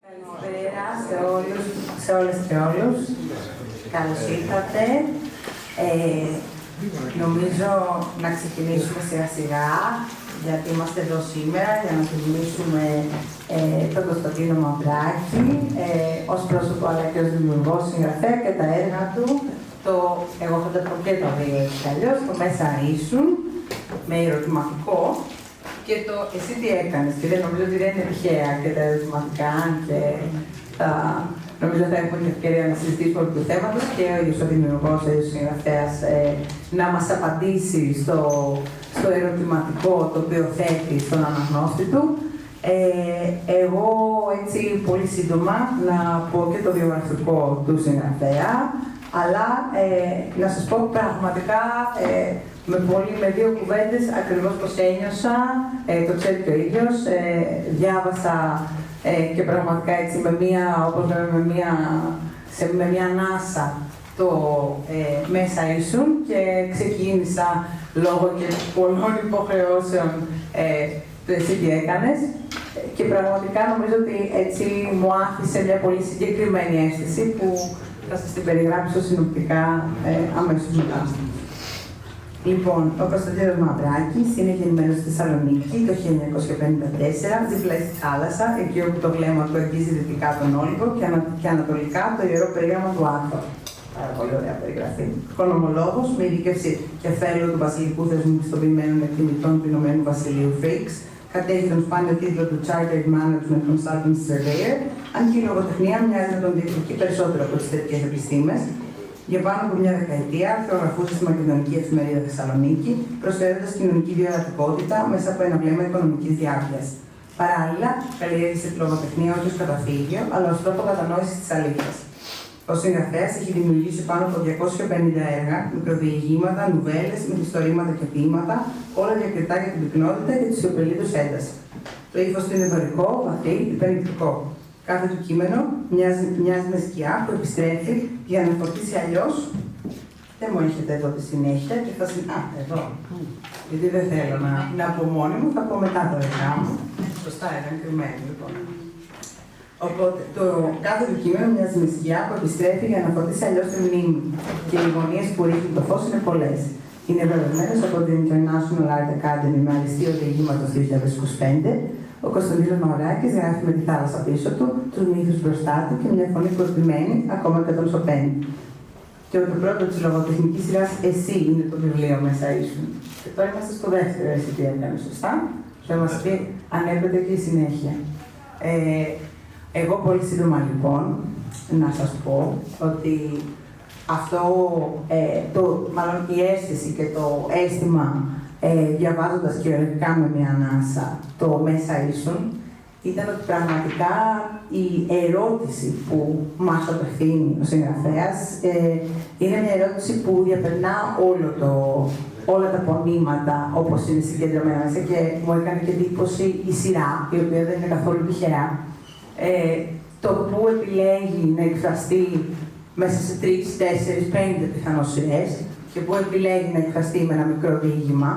Καλησπέρα σε όλες και όλους. Καλώς ήρθατε. Νομίζω να ξεκινήσουμε σιγά σιγά, γιατί είμαστε εδώ σήμερα για να τιμήσουμε τον Κωνσταντίνο Μαυράκη ως πρόσωπο αλλά και ως δημιουργός, συγγραφέα και τα έργα του. Εγώ θα τα πω και το δύο έτσι αλλιώς, το Μέσα Ήσουν, με ερωτηματικό. Και το εσύ τι έκανες, και δεν νομίζω ότι δεν είναι τυχαία και τα ερωτηματικά, και νομίζω θα έχουμε την ευκαιρία να συζητήσουμε από το θέμα τους και ο ίδιος ο δημιουργός, ο ίδιος ο συγγραφέας, να μας απαντήσει στο ερωτηματικό το οποίο θέτει στον αναγνώστη του. Εγώ έτσι πολύ σύντομα να πω και το βιογραφικό του συγγραφέα, αλλά να σας πω πραγματικά με δύο κουβέντες ακριβώς πώς ένιωσα, το ξέρει και ο ίδιος, διάβασα και πραγματικά έτσι όπως λέμε, με μία ανάσα το Μέσα Ήσουν και ξεκίνησα λόγω και πολλών υποχρεώσεων το εσύ τι έκανες, και πραγματικά νομίζω ότι έτσι μου άφησε μια πολύ συγκεκριμένη αίσθηση που θα σας την περιγράψω συνοπτικά αμέσως μετά. Λοιπόν, ο Κωνσταντίνος Μαυράκης είναι γεννημένος στη Θεσσαλονίκη το 1954, δίπλα στη θάλασσα, εκεί όπου το βλέμμα του αγγίζει δυτικά τον Όλυμπο και ανατολικά το ιερό περίγραμμα του Άκρου. Πάρα πολύ ωραία περιγραφή. Οικονομολόγος με ειδίκευση και φέλο του Βασιλικού Θεσμού Πιστοποιημένων Εκτιμητών του Ηνωμένου Βασιλείου Φρίξ, κατέχει τον σπάνιο τίτλο του Chartered Management Consultant Surveyor, αν και η λογοτεχνία μοιάζει να τον διεκδικεί περισσότερο από τις θετικές επιστήμες. Για πάνω από μια δεκαετία αρθρογραφούσε στη Μακεδονική Εφημερίδα Θεσσαλονίκη, προσφέροντας κοινωνική βιογραφικότητα μέσα από ένα βλέμμα οικονομικής διάρκειας. Παράλληλα, καλλιέργησε τη λογοτεχνία όχι ως καταφύγιο, αλλά ως τρόπο κατανόησης της αλήθειας. Ο συγγραφέας έχει δημιουργήσει πάνω από 250 έργα, μικροδιηγήματα, νουβέλες, μυθιστορήματα και ποίηματα, όλα διακριτά για την πυκνότητα και τη σιωπηλή τους ένταση. Το ύφος του είναι δωρικό, βαθύ, υπερηκτικό. Κάθε του κείμενο μοιάζει με σκιά που επιστρέφει για να φορτίσει αλλιώς. Δεν μου έχετε εδώ τη συνέχεια και θα εδώ. Γιατί δεν θέλω να πω μόνη μου, θα πω μετά το έργα μου. Σωστά, ήταν κρυμμένο λοιπόν. Οπότε κάθε του κείμενο μοιάζει με σκιά που επιστρέφει για να φορτίσει αλλιώς τη μνήμη. Και οι γωνίες που ρίχνουν το φως είναι πολλές. Είναι βραβευμένος από την International Art Academy με αριστείο διηγήματος 2025. Ο Κωνσταντίνος Μαυράκης γράφει με τη θάλασσα πίσω του, τους μύθους μπροστά του και μια φωνή κορπημένη, ακόμα και τον σωπαίνει. Και το πρώτο της λογοτεχνικής σειράς «Εσύ» είναι το βιβλίο Μέσα Ήσουν. Και τώρα είμαστε στο δεύτερο «Εσύ τι έκανε», σωστά. Θα μας πει αν έπρεπε και η συνέχεια. Εγώ πολύ σύντομα λοιπόν να σας πω ότι αυτό, μάλλον η αίσθηση και το αίσθημα διαβάζοντας κυριολεκτικά με μια ανάσα το Μέσα Ήσουν, ήταν ότι πραγματικά η ερώτηση που μας απευθύνει ο συγγραφέας είναι μια ερώτηση που διαπερνά όλα τα πονήματα όπως είναι συγκεντρωμένα μέσα, και μου έκανε και εντύπωση η σειρά, η οποία δεν είναι καθόλου τυχαία. Το που επιλέγει να εκφραστεί μέσα σε 3, 4, 5 πιθανώς σειρές και που επιλέγει να εκφραστεί με ένα μικρό διήγημα,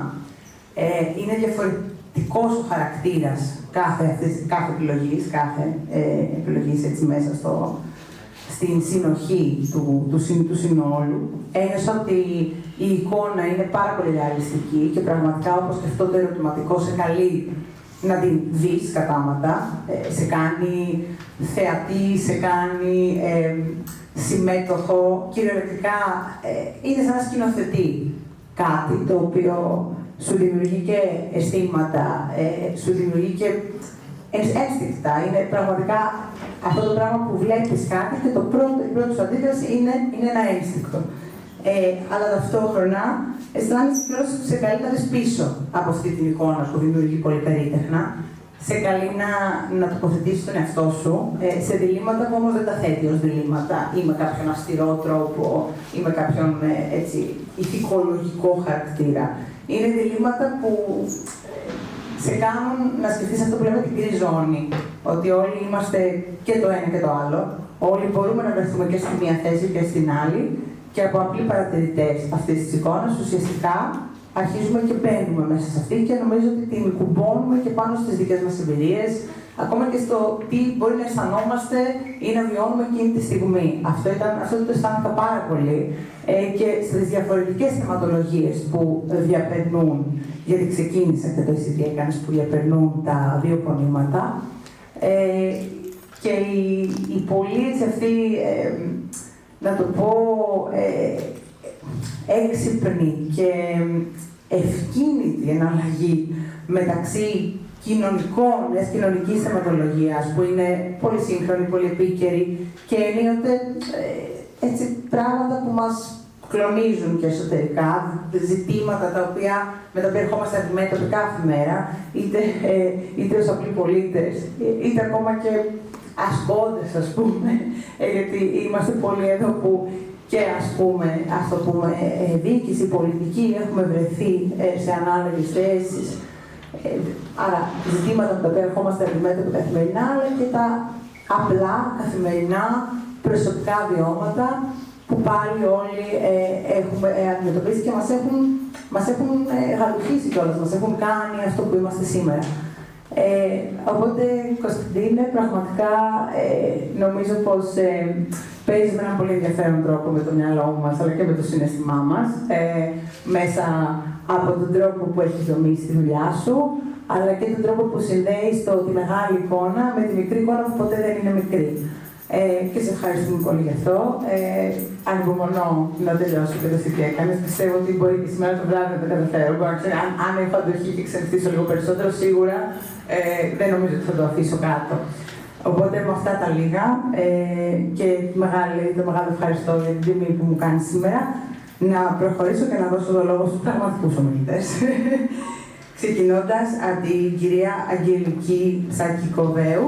είναι διαφορετικός ο χαρακτήρας κάθε επιλογής έτσι μέσα στην συνοχή του συνόλου. Ένιωσα ότι η εικόνα είναι πάρα πολύ ρεαλιστική και πραγματικά όπως και αυτό το ερωτηματικό σε καλεί να την δεις κατάματα, σε κάνει θεατή, σε κάνει συμμέτοχο, κυριολεκτικά είναι σαν να σκηνοθετεί κάτι το οποίο σου δημιουργεί και αισθήματα, σου δημιουργεί και ένστικτα. Είναι πραγματικά αυτό το πράγμα που βλέπεις κάτι και η πρώτη σου αντίδραση είναι ένα ένστικτο. Αλλά ταυτόχρονα αισθάνεσαι κιόλας σε καλεί να δεις πίσω από αυτή την εικόνα που δημιουργεί πολύ περίτεχνα. Σε καλεί να τοποθετήσεις τον εαυτό σου σε διλήμματα που όμως δεν τα θέτει ως διλήμματα ή με κάποιον αυστηρό τρόπο ή με κάποιον ηθικολογικό χαρακτήρα. Είναι διλήμματα που σε κάνουν να σκεφτείς αυτό που λέμε την γκρι ζώνη. Ότι όλοι είμαστε και το ένα και το άλλο. Όλοι μπορούμε να βρεθούμε και στη μία θέση και στην άλλη. Και από απλοί παρατηρητές αυτής της εικόνας, ουσιαστικά αρχίζουμε και μπαίνουμε μέσα σε αυτή και νομίζω ότι την κουμπώνουμε και πάνω στις δικές μας εμπειρίες, ακόμα και στο τι μπορεί να αισθανόμαστε ή να βιώνουμε εκείνη τη στιγμή. Αυτό το αισθάνθηκα πάρα πολύ και στις διαφορετικές θεματολογίες που διαπερνούν, γιατί ξεκίνησα και το εσύ τι έκανες, που διαπερνούν τα δύο φωνήματα. Και η πολύ αυτή, να το πω, έξυπνη και ευκίνητη εναλλαγή μεταξύ μιας κοινωνικής θεματολογίας που είναι πολύ σύγχρονη, πολύ επίκαιρη και ενίοτε έτσι πράγματα που μας κλονίζουν και εσωτερικά, ζητήματα με τα οποία ερχόμαστε αντιμέτωποι κάθε μέρα, είτε ως απλοί πολίτες, είτε ακόμα και ασκόντες, ας πούμε, γιατί είμαστε πολλοί εδώ που και ας το πούμε, διοίκηση, πολιτική, έχουμε βρεθεί σε ανάλογες θέσεις. Άρα, ζητήματα με τα οποία ερχόμαστε αντιμέτωποι καθημερινά, αλλά και τα απλά, καθημερινά, προσωπικά βιώματα που πάλι όλοι έχουμε αντιμετωπίσει και μας έχουν γαλουχίσει κιόλας, μας έχουν κάνει αυτό που είμαστε σήμερα. Οπότε, Κωνσταντίνε, πραγματικά νομίζω πως παίζεις με έναν πολύ ενδιαφέρον τρόπο με το μυαλό μας, αλλά και με το συναισθημά μας, μέσα από τον τρόπο που έχεις δομήσει τη δουλειά σου, αλλά και τον τρόπο που συνδέεις τη μεγάλη εικόνα με τη μικρή εικόνα που ποτέ δεν είναι μικρή. Και σε ευχαριστούμε πολύ γι' αυτό. Ανυπομονώ να τελειώσω και το τι έκανες. Πιστεύω ότι μπορεί και σήμερα το βράδυ να το καταφέρω. Αν έχω αντοχή και ξενυχτήσω λίγο περισσότερο, σίγουρα δεν νομίζω ότι θα το αφήσω κάτω. Οπότε με αυτά τα λίγα και το μεγάλο ευχαριστώ για την τιμή που μου κάνει σήμερα, να προχωρήσω και να δώσω το λόγο στους πραγματικούς ομιλητές. Ξεκινώντας από την κυρία Αγγελική Σακικοβέου.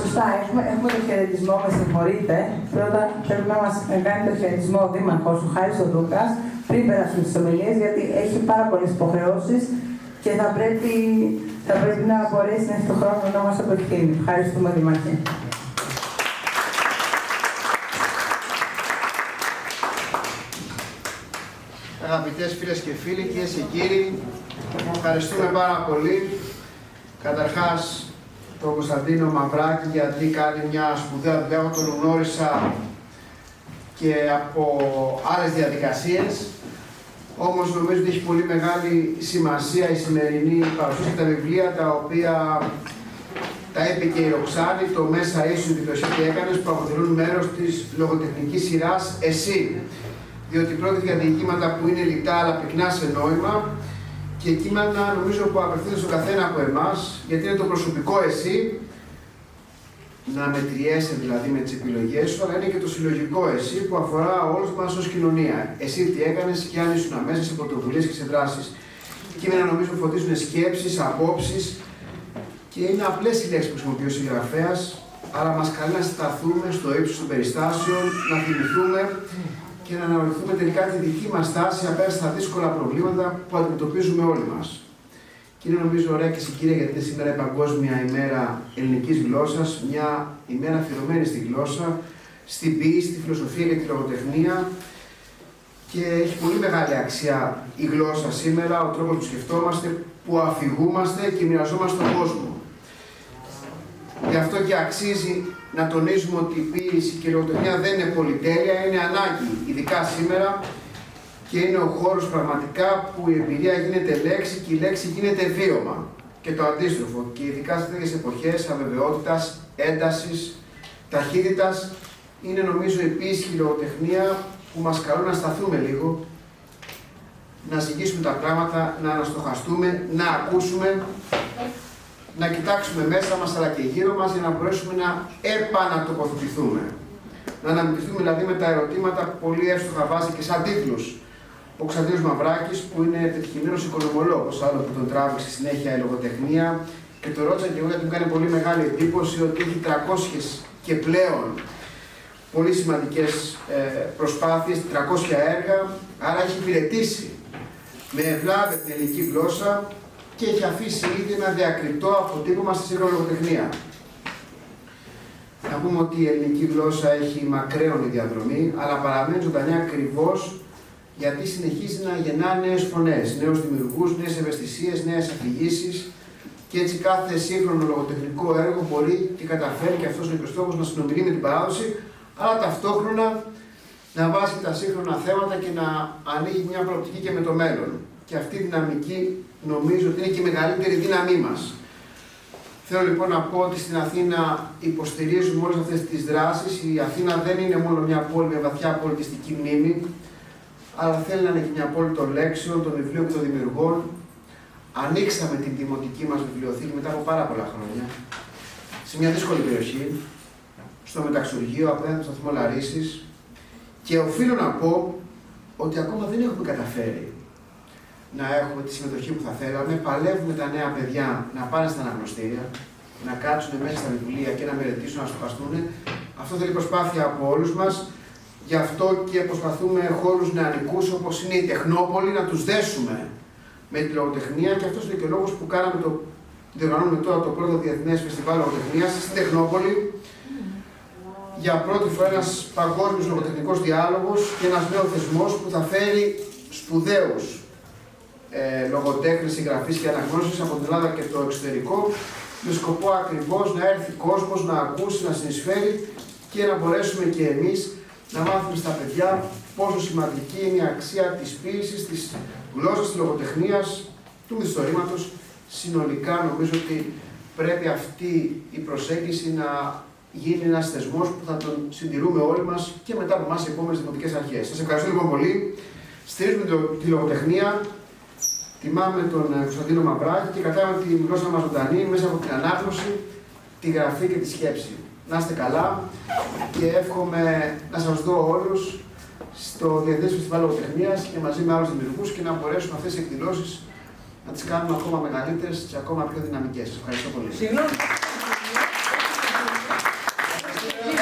Σωστά, έχουμε το χαιρετισμό, με συγχωρείτε. Πρώτα πρέπει να μας κάνει το χαιρετισμό ο Δήμαρχος, ο Χάρης ο Δούκας, πριν περάσουμε τις ομιλίες, γιατί έχει πάρα πολλές υποχρεώσεις και θα πρέπει να μπορέσει να έχει το χρόνο να μας απευθύνει. Ευχαριστούμε, Δήμαρχε. Αγαπητές φίλες και φίλοι, κυρίες και κύριοι, ευχαριστούμε πάρα πολύ. Καταρχάς, τον Κωνσταντίνο Μαυράκη, γιατί κάνει μια σπουδαία δουλειά. Εγώ τον γνώρισα και από άλλες διαδικασίες. Όμως νομίζω ότι έχει πολύ μεγάλη σημασία η σημερινή παρουσία και τα βιβλία τα οποία τα είπε και η Ροξάνη, το Μέσα Ίσου και το Εσύ τι έκανες, που αποτελούν μέρος της λογοτεχνικής σειράς Εσύ. Διότι πρόκειται για διηγήματα που είναι λιτά αλλά πυκνά σε νόημα και κείμενα νομίζω που απευθύνονται στον καθένα από εμάς, γιατί είναι το προσωπικό εσύ, να μετριέσαι δηλαδή με τις επιλογές σου, αλλά είναι και το συλλογικό εσύ που αφορά όλους μας ως κοινωνία. Εσύ τι έκανες και αν ήσουν μέσα σε πρωτοβουλίες και σε δράσεις. Κείμενα νομίζω φωτίζουν σκέψεις, απόψεις και είναι απλές οι λέξεις που χρησιμοποιεί ο συγγραφέας, αλλά μας καλεί να σταθούμε στο ύψος των περιστάσεων, να θυμηθούμε και να αναρωτηθούμε τελικά τη δική μας στάση απέναντι στα δύσκολα προβλήματα που αντιμετωπίζουμε όλοι μας. Και είναι νομίζω ωραία και συγκύρια, γιατί είναι σήμερα η Παγκόσμια ημέρα ελληνικής γλώσσας, μια ημέρα αφιερωμένη στη γλώσσα, στην ποίηση, στη φιλοσοφία και τη λογοτεχνία. Και έχει πολύ μεγάλη αξία η γλώσσα σήμερα, ο τρόπος που σκεφτόμαστε, που αφηγούμαστε και μοιραζόμαστε τον κόσμο. Γι' αυτό και αξίζει να τονίζουμε ότι η ποίηση και η λογοτεχνία δεν είναι πολυτέλεια, είναι ανάγκη, ειδικά σήμερα, και είναι ο χώρος πραγματικά που η εμπειρία γίνεται λέξη και η λέξη γίνεται βίωμα. Και το αντίστροφο, και ειδικά σε τέτοιες εποχές αβεβαιότητας, έντασης, ταχύτητας, είναι νομίζω η ποίηση και η λογοτεχνία που μας καλούν να σταθούμε λίγο, να ζυγίσουμε τα πράγματα, να αναστοχαστούμε, να ακούσουμε, να κοιτάξουμε μέσα μας αλλά και γύρω μας για να μπορέσουμε να επανατοποθετηθούμε. Να αναμειχθούμε δηλαδή με τα ερωτήματα που πολύ εύστοχα βάζει και σαν τίτλους ο Κωνσταντίνος Μαυράκης, που είναι πετυχημένος οικονομολόγος, άλλο που τον τράβηξε συνέχεια η λογοτεχνία, και το ρώτησα και εγώ γιατί μου κάνει πολύ μεγάλη εντύπωση ότι έχει 300 και πλέον πολύ σημαντικές προσπάθειες, 300 έργα, άρα έχει υπηρετήσει με ευλάβη την ελληνική γλώσσα και έχει αφήσει ήδη ένα διακριτό αποτύπωμα στη σύγχρονη λογοτεχνία. Να πούμε ότι η ελληνική γλώσσα έχει μακραίωνη διαδρομή, αλλά παραμένει ζωντανή ακριβώς γιατί συνεχίζει να γεννά νέες φωνές, νέους δημιουργούς, νέες ευαισθησίες, νέες αφηγήσεις και έτσι κάθε σύγχρονο λογοτεχνικό έργο μπορεί και καταφέρει, και αυτός είναι και ο στόχος, να συνομιλεί με την παράδοση, αλλά ταυτόχρονα να βάζει τα σύγχρονα θέματα και να ανοίγει μια προοπτική και με το μέλλον. Και αυτή η δυναμική νομίζω ότι είναι και η μεγαλύτερη δύναμή μας. Θέλω λοιπόν να πω ότι στην Αθήνα υποστηρίζουμε όλες αυτές τις δράσεις. Η Αθήνα δεν είναι μόνο μια πόλη με βαθιά πολιτιστική μνήμη, αλλά θέλει να είναι και μια πόλη των λέξεων, των βιβλίων και των δημιουργών. Ανοίξαμε την δημοτική μας βιβλιοθήκη μετά από πάρα πολλά χρόνια, σε μια δύσκολη περιοχή, στο Μεταξουργείο, απέναντι στο σταθμό Λαρίσης. Και οφείλω να πω ότι ακόμα δεν έχουμε καταφέρει να έχουμε τη συμμετοχή που θα θέλαμε. Παλεύουμε τα νέα παιδιά να πάνε στα αναγνωστήρια, να κάτσουν μέσα στα βιβλία και να μελετήσουν, να στοχαστούν. Αυτό θέλει προσπάθεια από όλους μας. Γι' αυτό και προσπαθούμε χώρους νεανικούς όπως είναι η Τεχνόπολη να τους δέσουμε με τη λογοτεχνία. Και αυτός είναι και ο λόγος που διοργανώνουμε τώρα το πρώτο Διεθνές Φεστιβάλ Λογοτεχνίας στην Τεχνόπολη. Για πρώτη φορά ένας παγκόσμιος λογοτεχνικός διάλογος και ένας νέος θεσμός που θα φέρει σπουδαίους λογοτέχνες, συγγραφείς και αναγνώσεις από την Ελλάδα και το εξωτερικό, με σκοπό ακριβώς να έρθει κόσμος, να ακούσει, να συνεισφέρει και να μπορέσουμε και εμείς να μάθουμε στα παιδιά πόσο σημαντική είναι η αξία της ποίησης, της γλώσσας, της λογοτεχνίας, του μυθιστορήματος. Συνολικά νομίζω ότι πρέπει αυτή η προσέγγιση να γίνει ένας θεσμός που θα τον συντηρούμε όλοι μας και μετά από εμάς οι επόμενες δημοτικές αρχές. Σας ευχαριστώ λοιπόν πολύ. Στηρίζουμε τη λογοτεχνία, τιμάμε τον Κωνσταντίνο Μαυράκη και κρατάμε τη γλώσσα μας ζωντανή μέσα από την ανάγνωση, τη γραφή και τη σκέψη. Να είστε καλά και εύχομαι να σας δω όλους στο Διεθνές Φεστιβάλ Λογοτεχνίας και μαζί με άλλους δημιουργούς και να μπορέσουμε αυτές τις εκδηλώσεις να τις κάνουμε ακόμα μεγαλύτερες και ακόμα πιο δυναμικές. Ευχαριστώ πολύ.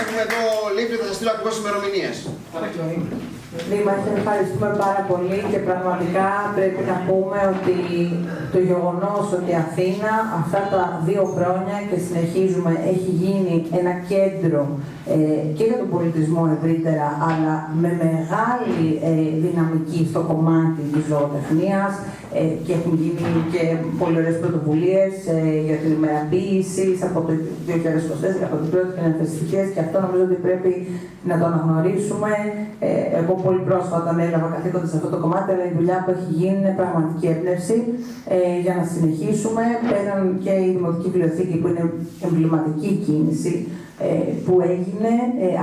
Έχουμε εδώ λίπτη, θα σας στείλω ακριβώς ημερομηνίες. Δήμαρχε, ευχαριστούμε πάρα πολύ και πραγματικά πρέπει να πούμε ότι το γεγονός ότι η Αθήνα αυτά τα 2 χρόνια και συνεχίζουμε έχει γίνει ένα κέντρο και για τον πολιτισμό ευρύτερα, αλλά με μεγάλη δυναμική στο κομμάτι της λογοτεχνίας και έχουν γίνει και πολύ ωραίες πρωτοβουλίες για την ημεροποίηση από το 2024, από την πρώτη κοινωνιστικές, και αυτό νομίζω ότι πρέπει να το αναγνωρίσουμε. Εγώ πολύ πρόσφατα έλαβα καθήκοντα σε αυτό το κομμάτι, αλλά η δουλειά που έχει γίνει είναι πραγματική έμπνευση για να συνεχίσουμε. Πέραν και η Δημοτική Βιβλιοθήκη που είναι εμβληματική κίνηση που έγινε,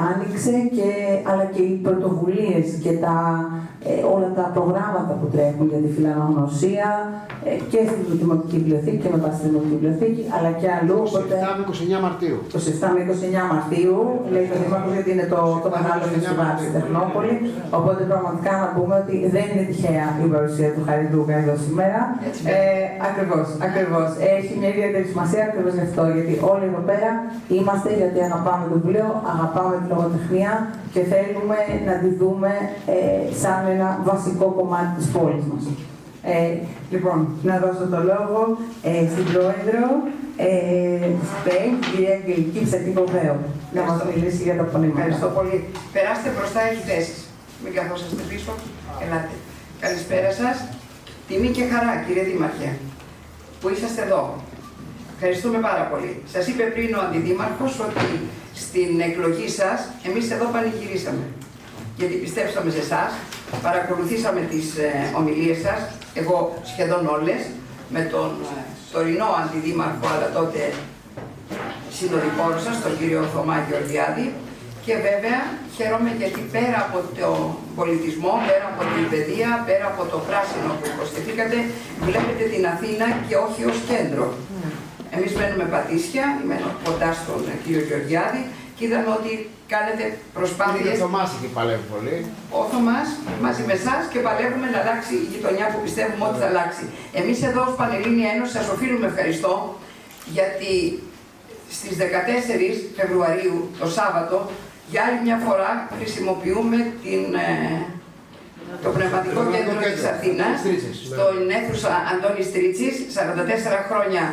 άνοιξε, αλλά και οι πρωτοβουλίες και όλα τα προγράμματα που τρέχουν για τη φιλαναγνωσία και στην Δημοτική Βιβλιοθήκη και μετά στη Δημοτική Βιβλιοθήκη, αλλά και αλλού. 27 με 29 Μαρτίου. 27 με 29 Μαρτίου, λέει το Δήμαρχος, γιατί είναι το μεγάλο φεστιβάλ στην Τεχνόπολη. Οπότε πραγματικά να πούμε ότι δεν είναι τυχαία η παρουσία του Χαριτούγκα εδώ σήμερα. Ακριβώς. Έχει μια ιδιαίτερη σημασία ακριβώς γι' αυτό, γιατί όλοι εδώ πέρα είμαστε γιατί αγαπάμε το βιβλίο, αγαπάμε τη λογοτεχνία και θέλουμε να τη δούμε σαν ένα βασικό κομμάτι της πόλης μας. Λοιπόν, να δώσω το λόγο στην Πρόεδρο της ΠΕΗ, την κυρία Αγγελική Ψακή-Κοβέο, να μας μιλήσει για τα πονήματα. Ευχαριστώ πολύ. Περάστε μπροστά, έχει θέσεις. Μην καθόσαστε πίσω. Ελάτε. Καλησπέρα σας. Τιμή και χαρά, κύριε Δήμαρχε, που είσαστε εδώ. Ευχαριστούμε πάρα πολύ. Σας είπε πριν ο Αντιδήμαρχος ότι στην εκλογή σας εμείς εδώ πανηγυρίσαμε. Γιατί πιστέψαμε σε εσάς, παρακολουθήσαμε τις ομιλίες σας, εγώ σχεδόν όλες, με τον τωρινό Αντιδήμαρχο, αλλά τότε συνοδοιπόρο σας, τον κύριο Θωμά Γεωργιάδη. Και βέβαια χαίρομαι γιατί πέρα από τον πολιτισμό, πέρα από την παιδεία, πέρα από το πράσινο που υποστηθήκατε, βλέπετε την Αθήνα και όχι ως κέντρο. Εμείς μένουμε Πατήσια, μένω κοντά στον κύριο Γεωργιάδη και είδαμε ότι κάνετε προσπάθειες. Είναι και ο Θωμάς εκεί παλεύει πολύ. Ο Θωμάς μαζί με εσάς και παλεύουμε να αλλάξει η γειτονιά που πιστεύουμε ότι θα αλλάξει. Εμείς εδώ ως Πανελλήνια Ένωση σας οφείλουμε ευχαριστώ, γιατί στις 14 Φεβρουαρίου, το Σάββατο, για άλλη μια φορά χρησιμοποιούμε το Πνευματικό Κέντρο της Αθήνας, στον αίθουσα Αντώνης Τρίτσης, 44 χρόνια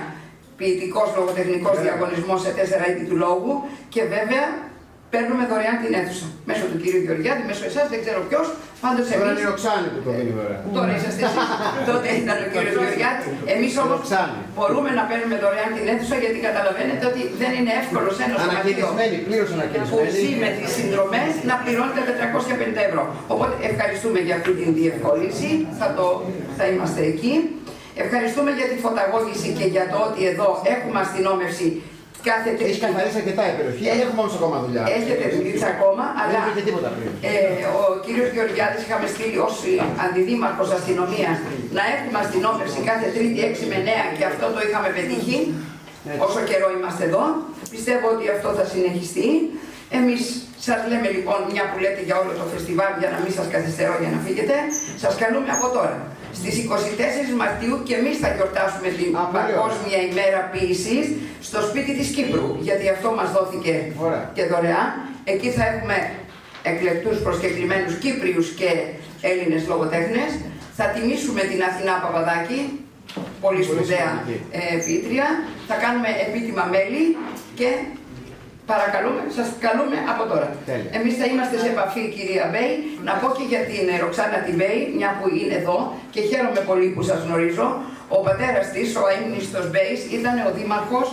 ποιητικός λογοτεχνικός διαγωνισμός σε 4 είδη του λόγου και βέβαια παίρνουμε δωρεάν την αίθουσα. Μέσω του κύριου Γεωργιάδη, μέσω εσάς, δεν ξέρω ποιος. Πάντως Τώρα είναι η Ροξάνη που το δίνει δωρεάν. Τώρα είσαστε εσείς. Τότε ήταν ο κύριος Γεωργιάδη. Εμείς όμως μπορούμε να παίρνουμε δωρεάν την αίθουσα, γιατί καταλαβαίνετε ότι δεν είναι εύκολο σε ένα σωματείο που ζει με τις συνδρομές να πληρώνει τα 450 ευρώ. Οπότε ευχαριστούμε για αυτή την διευκόλυνση. Θα είμαστε εκεί. Ευχαριστούμε για τη φωταγώγηση και για το ότι εδώ έχουμε αστυνόμευση κάθε τρίτη. Έχει καθαρίσει αρκετά η περιοχή, δεν έχουμε όμως ακόμα δουλειά. Έχετε δουλειά ακόμα, αλλά δεν υπήρχε τίποτα πριν. Ο κύριος Γεωργιάδης είχαμε στείλει ως αντιδήμαρχος αστυνομίας να έχουμε αστυνόμευση κάθε τρίτη 6 με 9 και αυτό το είχαμε πετύχει όσο καιρό είμαστε εδώ. Πιστεύω ότι αυτό θα συνεχιστεί. Εμείς σας λέμε λοιπόν, μια που λέτε για όλο το φεστιβάλ, για να μην σας καθυστερώ για να φύγετε, σας καλούμε από τώρα. Στις 24 Μαρτίου και εμείς θα γιορτάσουμε την Παγκόσμια ημέρα ποίησης στο σπίτι της Κύπρου, γιατί αυτό μας δόθηκε και δωρεάν. Εκεί θα έχουμε εκλεκτούς προσκεκλημένους Κύπριους και Έλληνες λογοτέχνες. Θα τιμήσουμε την Αθηνά Παπαδάκη, πολύ σπουδαία ποιήτρια. Θα κάνουμε επίτιμα μέλη και παρακαλούμε, σας καλούμε από τώρα. Εμείς θα είμαστε σε επαφή, κυρία Μπέη. Να πω και για την Ροξάνα την Μπέη, μια που είναι εδώ και χαίρομαι πολύ που σας γνωρίζω. Ο πατέρας της, ο αείμνηστος Μπέης, ήταν ο δήμαρχος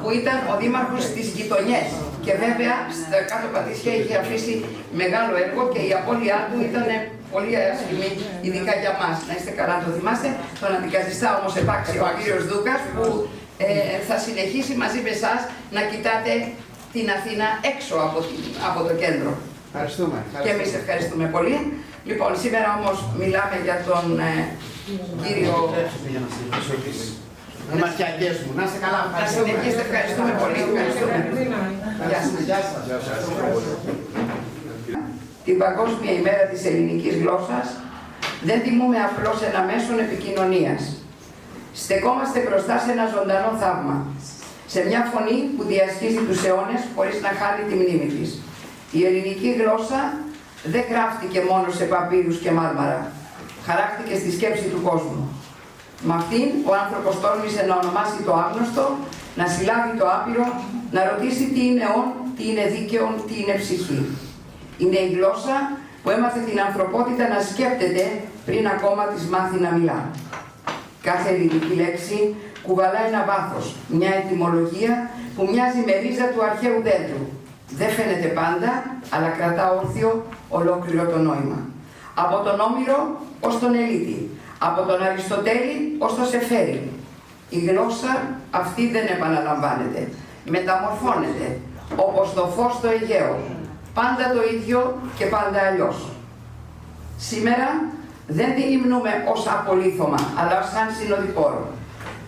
που ήταν ο δήμαρχος στις γειτονιές. Και βέβαια στα κάτω Πατήσια είχε αφήσει μεγάλο έργο και η απώλειά του ήταν πολύ άσχημη, ειδικά για μας. Να είστε καλά, το θυμάστε. Τον αντικαθιστά όμως επάξια ο κύριος Δούκας, που θα συνεχίσει μαζί με εσάς να κοιτάτε την Αθήνα έξω από το κέντρο. Ευχαριστούμε. Και εμείς ευχαριστούμε πολύ. Λοιπόν, σήμερα όμως μιλάμε για τον κύριο... Μαθιακές μου. Να είστε καλά. Να συνεχίσετε. Ευχαριστούμε πολύ. Ευχαριστούμε. Γεια σας. Την Παγκόσμια ημέρα της ελληνικής γλώσσας δεν τιμούμε απλώς ένα μέσον επικοινωνίας. Στεκόμαστε μπροστά σε ένα ζωντανό θαύμα. Σε μια φωνή που διασχίζει τους αιώνες χωρίς να χάνει τη μνήμη της. Η ελληνική γλώσσα δεν γράφτηκε μόνο σε παπύρους και μάρμαρα. Χαράχτηκε στη σκέψη του κόσμου. Με αυτήν ο άνθρωπος τόλμησε να ονομάσει το άγνωστο, να συλλάβει το άπειρο, να ρωτήσει τι είναι όν, τι είναι δίκαιον, τι είναι ψυχή. Είναι η γλώσσα που έμαθε την ανθρωπότητα να σκέπτεται πριν ακόμα της μάθει να μιλά. Κάθε ελληνική λέξη κουβαλά ένα βάθος, μια ετυμολογία που μοιάζει με ρίζα του αρχαίου δέντρου. Δεν φαίνεται πάντα, αλλά κρατά όρθιο ολόκληρο το νόημα. Από τον Όμηρο ως τον Ελίτη, από τον Αριστοτέλη ως τον Σεφέρη. Η γλώσσα αυτή δεν επαναλαμβάνεται, μεταμορφώνεται, όπως το φως στο Αιγαίο. Πάντα το ίδιο και πάντα αλλιώς. Σήμερα δεν την υμνούμε ως απολύθωμα, αλλά σαν συνοδοιπόρο.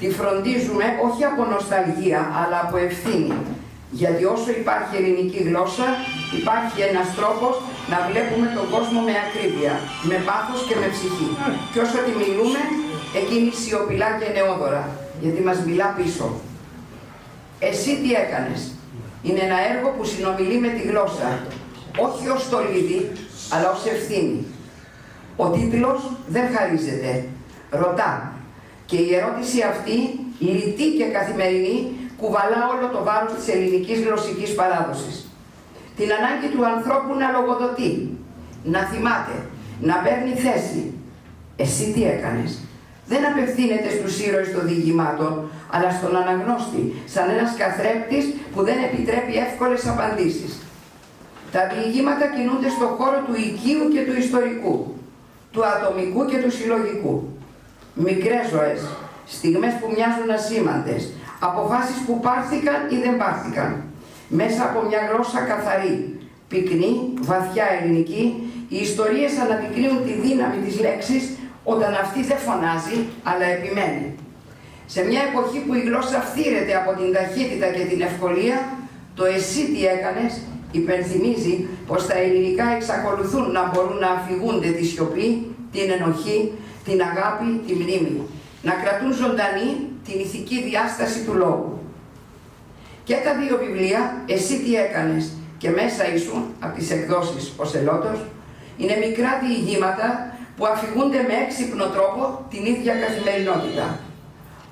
Τη φροντίζουμε όχι από νοσταλγία, αλλά από ευθύνη. Γιατί όσο υπάρχει ελληνική γλώσσα, υπάρχει ένας τρόπος να βλέπουμε τον κόσμο με ακρίβεια, με πάθος και με ψυχή. Και όσο τη μιλούμε, εκείνη σιωπηλά και νεόδωρα, γιατί μας μιλά πίσω. Εσύ τι έκανες? Είναι ένα έργο που συνομιλεί με τη γλώσσα, όχι ως στολίδι, αλλά ως ευθύνη. Ο τίτλος δεν χαρίζεται, ρωτά. Και η ερώτηση αυτή, λιτή και καθημερινή, κουβαλά όλο το βάρος της ελληνικής γλωσσικής παράδοσης. Την ανάγκη του ανθρώπου να λογοδοτεί, να θυμάται, να παίρνει θέση. Εσύ τι έκανες? Δεν απευθύνεται στους ήρωες των διηγημάτων, αλλά στον αναγνώστη, σαν ένας καθρέπτης που δεν επιτρέπει εύκολες απαντήσεις. Τα διηγήματα κινούνται στον χώρο του οικείου και του ιστορικού, του ατομικού και του συλλογικού. Μικρές ζωές, στιγμές που μοιάζουν ασήμαντες, αποφάσεις που πάρθηκαν ή δεν πάρθηκαν. Μέσα από μια γλώσσα καθαρή, πυκνή, βαθιά ελληνική, οι ιστορίες αναδεικνύουν τη δύναμη της λέξης όταν αυτή δεν φωνάζει, αλλά επιμένει. Σε μια εποχή που η γλώσσα φθήρεται από την ταχύτητα και την ευκολία, το «εσύ τι έκανες» υπενθυμίζει πως τα ελληνικά εξακολουθούν να μπορούν να αφηγούνται τη σιωπή, την ενοχή, την αγάπη, τη μνήμη, να κρατούν ζωντανή την ηθική διάσταση του λόγου. Και τα δύο βιβλία, «Εσύ τι έκανες» και «Μέσα ήσουν» από τις εκδόσεις «Ο Σελότος», είναι μικρά διηγήματα που αφηγούνται με έξυπνο τρόπο την ίδια καθημερινότητα.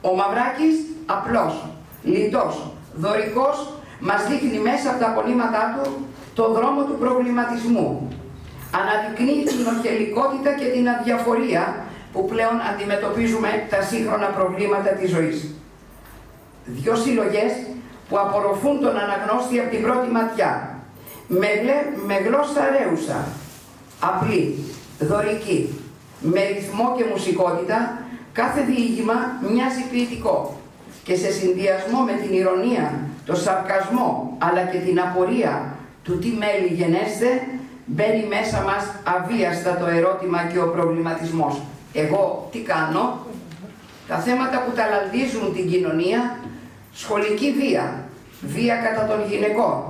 Ο Μαυράκης, απλός, λιτός, δωρικός, μας δείχνει μέσα από τα απολύματά του το δρόμο του προβληματισμού. Αναδεικνύει την οχελικότητα και την αδιαφορία που πλέον αντιμετωπίζουμε τα σύγχρονα προβλήματα της ζωής. Δύο συλλογές που απορροφούν τον αναγνώστη από την πρώτη ματιά, με γλώσσα ρέουσα, απλή, δωρική, με ρυθμό και μουσικότητα, κάθε διήγημα μοιάζει ποιητικό και σε συνδυασμό με την ηρωνία, το σαρκασμό αλλά και την απορία του τι μέλη γενέστε, μπαίνει μέσα μας αβίαστα το ερώτημα και ο προβληματισμός. Εγώ τι κάνω? Τα θέματα που ταλαντίζουν την κοινωνία: σχολική βία, βία κατά των γυναικών,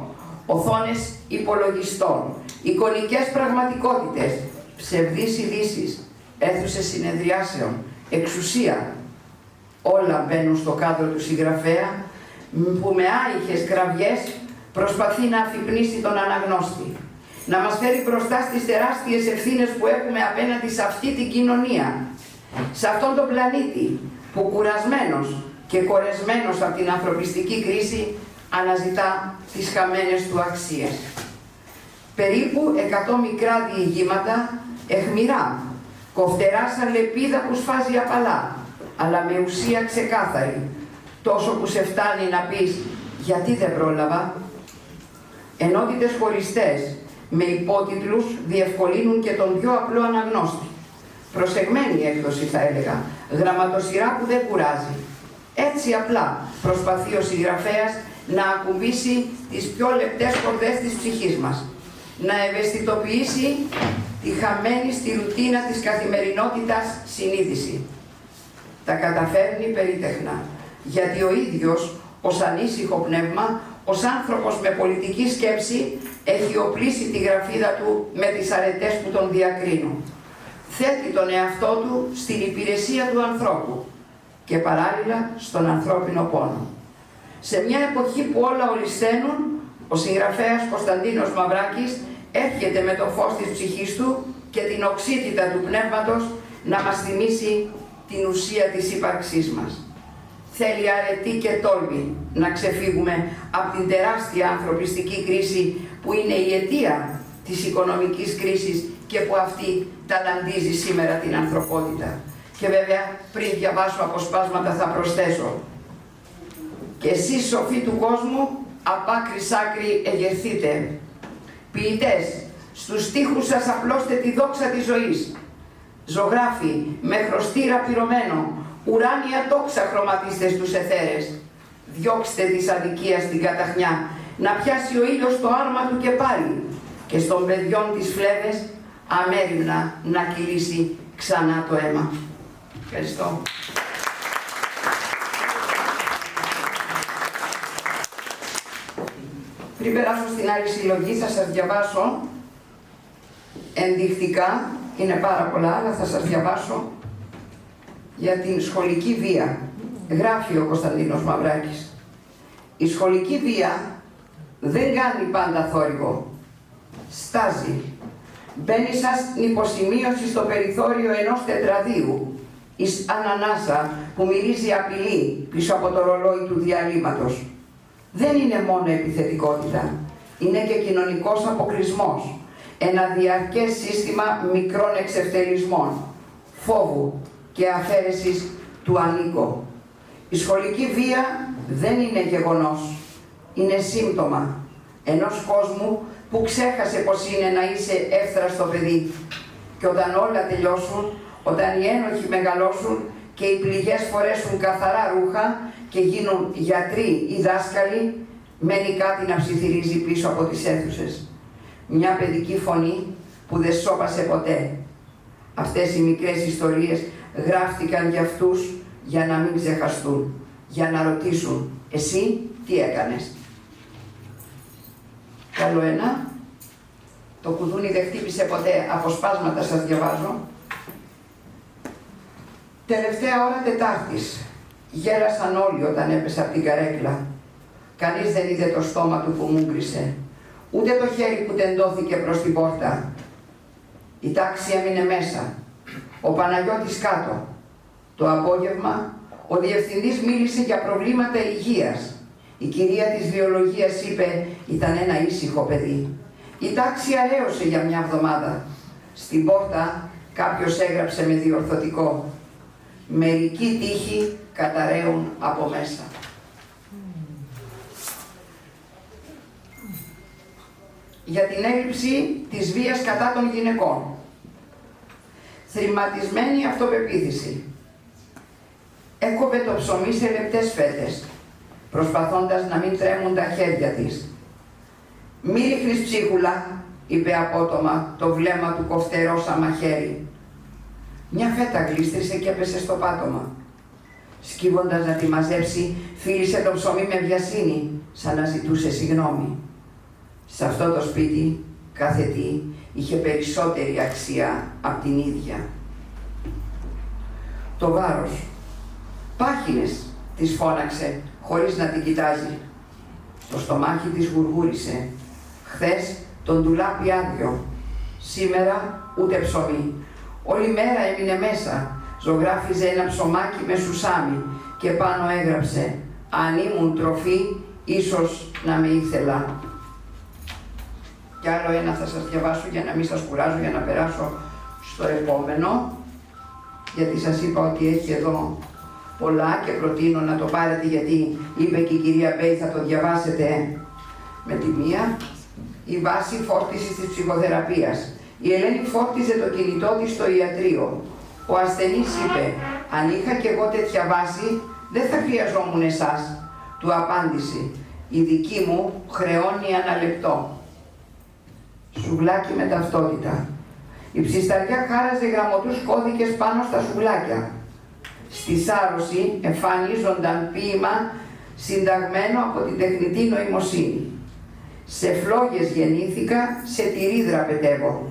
οθόνες υπολογιστών, εικονικές πραγματικότητες, ψευδείς ειδήσεις, αίθουσες συνεδριάσεων, εξουσία. Όλα μπαίνουν στο κάδρο του συγγραφέα που με άϊχες κραυγές προσπαθεί να αφυπνίσει τον αναγνώστη, να μας φέρει μπροστά στις τεράστιες ευθύνες που έχουμε απέναντι σε αυτή την κοινωνία, σε αυτόν τον πλανήτη που κουρασμένος και κορεσμένος από την ανθρωπιστική κρίση αναζητά τις χαμένες του αξίες. Περίπου 100 μικρά διηγήματα, αιχμηρά, κοφτερά σαν λεπίδα που σφάζει απαλά, αλλά με ουσία ξεκάθαρη, τόσο που σε φτάνει να πεις γιατί δεν πρόλαβα. Ενότητες χωριστές με υπότιτλους διευκολύνουν και τον πιο απλό αναγνώστη. Προσεγμένη έκδοση θα έλεγα, γραμματοσυρά που δεν κουράζει. Έτσι απλά προσπαθεί ο συγγραφέας να ακουμπήσει τις πιο λεπτές κορδές της ψυχής μας, να ευαισθητοποιήσει τη χαμένη στη ρουτίνα της καθημερινότητας συνείδηση. Τα καταφέρνει περίτεχνα, γιατί ο ίδιος ως ανήσυχο πνεύμα, ως άνθρωπος με πολιτική σκέψη, έχει οπλίσει τη γραφίδα του με τις αρετές που τον διακρίνουν. Θέτει τον εαυτό του στην υπηρεσία του ανθρώπου και παράλληλα στον ανθρώπινο πόνο. Σε μια εποχή που όλα ολισθαίνουν, ο συγγραφέας Κωνσταντίνος Μαυράκης έρχεται με το φως της ψυχής του και την οξύτητα του πνεύματος να μας θυμίσει την ουσία της ύπαρξής μας. Θέλει αρετή και τόλμη να ξεφύγουμε από την τεράστια ανθρωπιστική κρίση που είναι η αιτία της οικονομικής κρίσης και που αυτή ταλαντίζει σήμερα την ανθρωπότητα. Και βέβαια, πριν διαβάσω αποσπάσματα θα προσθέσω: «Και εσείς σοφοί του κόσμου, απ' άκρη σ' άκρη εγερθείτε. Ποιητές, στους στίχους σας απλώστε τη δόξα της ζωής. Ζωγράφοι, με χρωστήρα πυρωμένο, ουράνια τόξα χρωματίστε στους αιθέρες. Διώξτε της αδικίας την καταχνιά, να πιάσει ο ήλιος το άρμα του και πάλι, και στον παιδιών τις φλέβες αμέριμνα να κυλήσει ξανά το αίμα». Ευχαριστώ. Πριν περάσω στην άλλη συλλογή, θα σας διαβάσω ενδεικτικά, είναι πάρα πολλά, αλλά θα σας διαβάσω για την σχολική βία. Γράφει ο Κωνσταντίνος Μαυράκης: «Η σχολική βία δεν κάνει πάντα θόρυβο. Στάζει. Μπαίνει σαν υποσημείωση στο περιθώριο ενός τετραδίου, εις ανανάσα που μυρίζει απειλή πίσω από το ρολόι του διαλύματος. Δεν είναι μόνο επιθετικότητα, είναι και κοινωνικός αποκλεισμός, ένα διαρκές σύστημα μικρών εξευτελισμών, φόβου και αφαίρεσης του ανήκω. Η σχολική βία δεν είναι γεγονός, είναι σύμπτωμα ενός κόσμου που ξέχασε πως είναι να είσαι εύθραστο παιδί. Και όταν όλα τελειώσουν, όταν οι ένοχοι μεγαλώσουν και οι πληγές φορέσουν καθαρά ρούχα και γίνουν γιατροί ή δάσκαλοι, μένει κάτι να ψιθυρίζει πίσω από τις αίθουσες. Μια παιδική φωνή που δεν σώπασε ποτέ. Αυτές οι μικρές ιστορίες γράφτηκαν για αυτούς για να μην ξεχαστούν, για να ρωτήσουν: εσύ τι έκανες? Καλό ένα. Το κουδούνι δεν χτύπησε ποτέ. Αποσπάσματα σας διαβάζω. Τελευταία ώρα Τετάρτης. Γέλασαν όλοι όταν έπεσε από την καρέκλα. Κανείς δεν είδε το στόμα του που μούγκρισε, ούτε το χέρι που τεντώθηκε προς την πόρτα. Η τάξη έμεινε μέσα. Ο Παναγιώτης κάτω. Το απόγευμα ο διευθυντής μίλησε για προβλήματα υγείας. Η κυρία της βιολογίας είπε: ήταν ένα ήσυχο παιδί. Η τάξη αραίωσε για μια εβδομάδα. Στην πόρτα κάποιος έγραψε με διορθωτικό: «Μερικοί τύχοι καταραίουν από μέσα». Για την έλλειψη της βίας κατά των γυναικών. Θρηματισμένη αυτοπεποίθηση. Έκοβε το ψωμί σε λεπτές φέτες, προσπαθώντας να μην τρέμουν τα χέρια της. «Μη ρίχνεις ψίχουλα», είπε απότομα το βλέμμα του κοφτερό σαν μαχαίρι. Μια φέτα γλίστρισε και έπεσε στο πάτωμα. Σκύβοντας να τη μαζέψει, φίλησε το ψωμί με βιασύνη, σαν να ζητούσε συγγνώμη. Σε αυτό το σπίτι, κάθε τι είχε περισσότερη αξία από την ίδια. Το βάρος. «Πάχινες», της φώναξε, χωρίς να την κοιτάζει. Το στομάχι της γουργούρισε. Χθες τον ντουλάπι άδειο. Σήμερα ούτε ψωμί. Όλη μέρα έμεινε μέσα. Ζωγράφιζε ένα ψωμάκι με σουσάμι και πάνω έγραψε: «Αν ήμουν τροφή, ίσως να με ήθελα». Κι άλλο ένα θα σας διαβάσω για να μην σας κουράζω, για να περάσω στο επόμενο, γιατί σας είπα ότι έχει εδώ πολλά και προτείνω να το πάρετε, γιατί είπε και η κυρία Μπέη θα το διαβάσετε με τη μία. Η βάση φόρτισης της ψυχοθεραπείας. Η Ελένη φόρτιζε το κινητό της στο ιατρείο. Ο ασθενής είπε: «Αν είχα κι εγώ τέτοια βάση, δεν θα χρειαζόμουν εσάς». Του απάντησε: «Η δική μου χρεώνει ένα λεπτό». Σουβλάκι με ταυτότητα. Η ψισταριά χάραζε γραμμωτούς κώδικες πάνω στα σουβλάκια. Στη σάρωση εμφανίζονταν ποίημα συνταγμένο από την τεχνητή νοημοσύνη. «Σε φλόγες γεννήθηκα, σε τυρί δραπετεύω».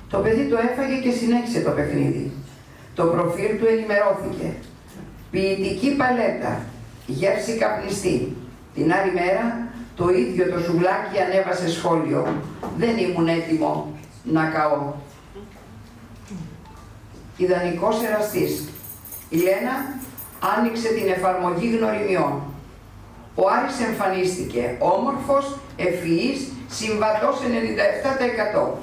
Το παιδί το έφαγε και συνέχισε το παιχνίδι. Το προφίλ του ενημερώθηκε. «Ποιητική παλέτα, γεύση καπνιστή». Την άλλη μέρα το ίδιο το σουβλάκι ανέβασε σχόλιο: «Δεν ήμουν έτοιμο να καώ». Ιδανικός εραστής. Η Λένα άνοιξε την εφαρμογή γνωριμιών. Ο Άρης εμφανίστηκε όμορφος, ευφυής, συμβατός 97%.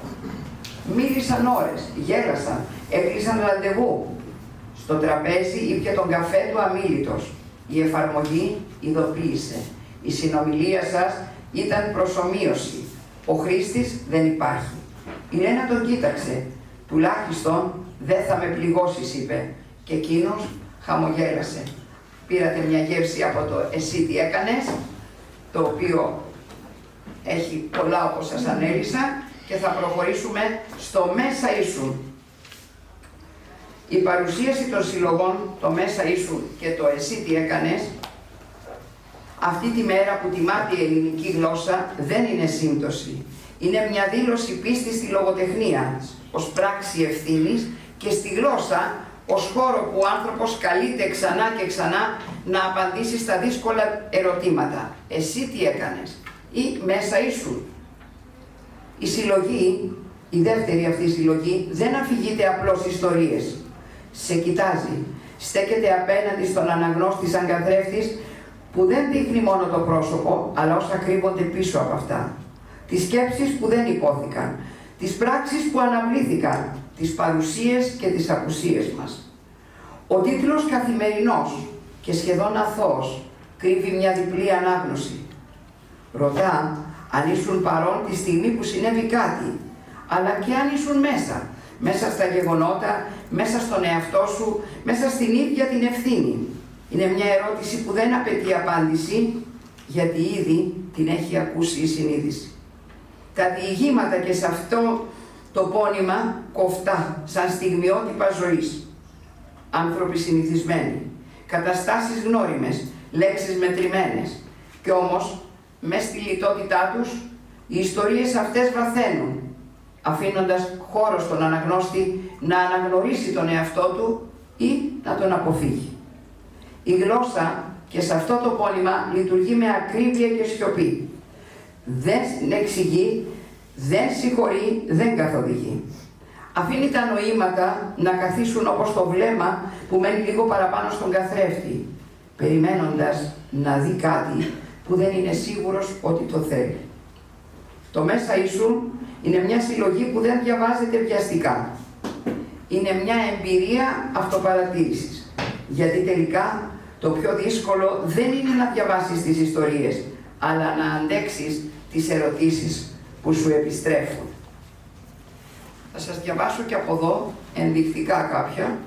Μίλησαν ώρες, γέλασαν, έκλεισαν ραντεβού. Στο τραπέζι ήπια τον καφέ του αμίλητος. Η εφαρμογή ειδοποίησε: «Η συνομιλία σας ήταν προσομοίωση. Ο χρήστης δεν υπάρχει». Η Λένα τον κοίταξε. «Τουλάχιστον δεν θα με πληγώσεις», είπε. Και εκείνος χαμογέλασε. Πήρατε μια γεύση από το «Εσύ τι έκανες», το οποίο έχει πολλά όπως σας ανέλησα, και θα προχωρήσουμε στο «Μέσα ήσουν». Η παρουσίαση των συλλογών, το «Μέσα ήσουν» και το «Εσύ τι έκανες», αυτή τη μέρα που τιμάται η ελληνική γλώσσα, δεν είναι σύμπτωση. Είναι μια δήλωση πίστης στη λογοτεχνία, ως πράξη ευθύνης, και στη γλώσσα, ως χώρο που ο άνθρωπος καλείται ξανά και ξανά να απαντήσει στα δύσκολα ερωτήματα. «Εσύ τι έκανες» ή «Μέσα ήσουν». Η συλλογή, η δεύτερη αυτή συλλογή, δεν αφηγείται απλώς ιστορίες. Σε κοιτάζει, στέκεται απέναντι στον αναγνώστη σαν καθρέφτης, που δεν δείχνει μόνο το πρόσωπο, αλλά όσα κρύβονται πίσω από αυτά. Τις σκέψεις που δεν υπόθηκαν, τις πράξεις που αναβλήθηκαν, τις παρουσίες και τις απουσίες μας. Ο τίτλος «Καθημερινός» και σχεδόν αθώος κρύβει μια διπλή ανάγνωση. Ρωτά αν ήσουν παρόν τη στιγμή που συνέβη κάτι, αλλά και αν ήσουν μέσα στα γεγονότα, μέσα στον εαυτό σου, μέσα στην ίδια την ευθύνη. Είναι μια ερώτηση που δεν απαιτεί απάντηση, γιατί ήδη την έχει ακούσει η συνείδηση. Τα διηγήματα και σε αυτό το πόνημα κοφτά, σαν στιγμιότυπα ζωής. Άνθρωποι συνηθισμένοι, καταστάσεις γνώριμες, λέξεις μετρημένες. Κι όμως, μες στη λιτότητά τους, οι ιστορίες αυτές βαθαίνουν, αφήνοντας χώρο στον αναγνώστη να αναγνωρίσει τον εαυτό του ή να τον αποφύγει. Η γλώσσα και σε αυτό το πόνημα λειτουργεί με ακρίβεια και σιωπή. Δεν εξηγεί, δεν συγχωρεί, δεν καθοδηγεί. Αφήνει τα νοήματα να καθίσουν όπως το βλέμμα που μένει λίγο παραπάνω στον καθρέφτη, περιμένοντας να δει κάτι που δεν είναι σίγουρος ότι το θέλει. Το Μέσα Ίσου είναι μια συλλογή που δεν διαβάζεται βιαστικά. Είναι μια εμπειρία αυτοπαρατήρησης. Γιατί τελικά το πιο δύσκολο δεν είναι να διαβάσεις τις ιστορίες, αλλά να αντέξεις τις ερωτήσεις που σου επιστρέφουν. Θα σας διαβάσω και από εδώ, ενδεικτικά κάποια.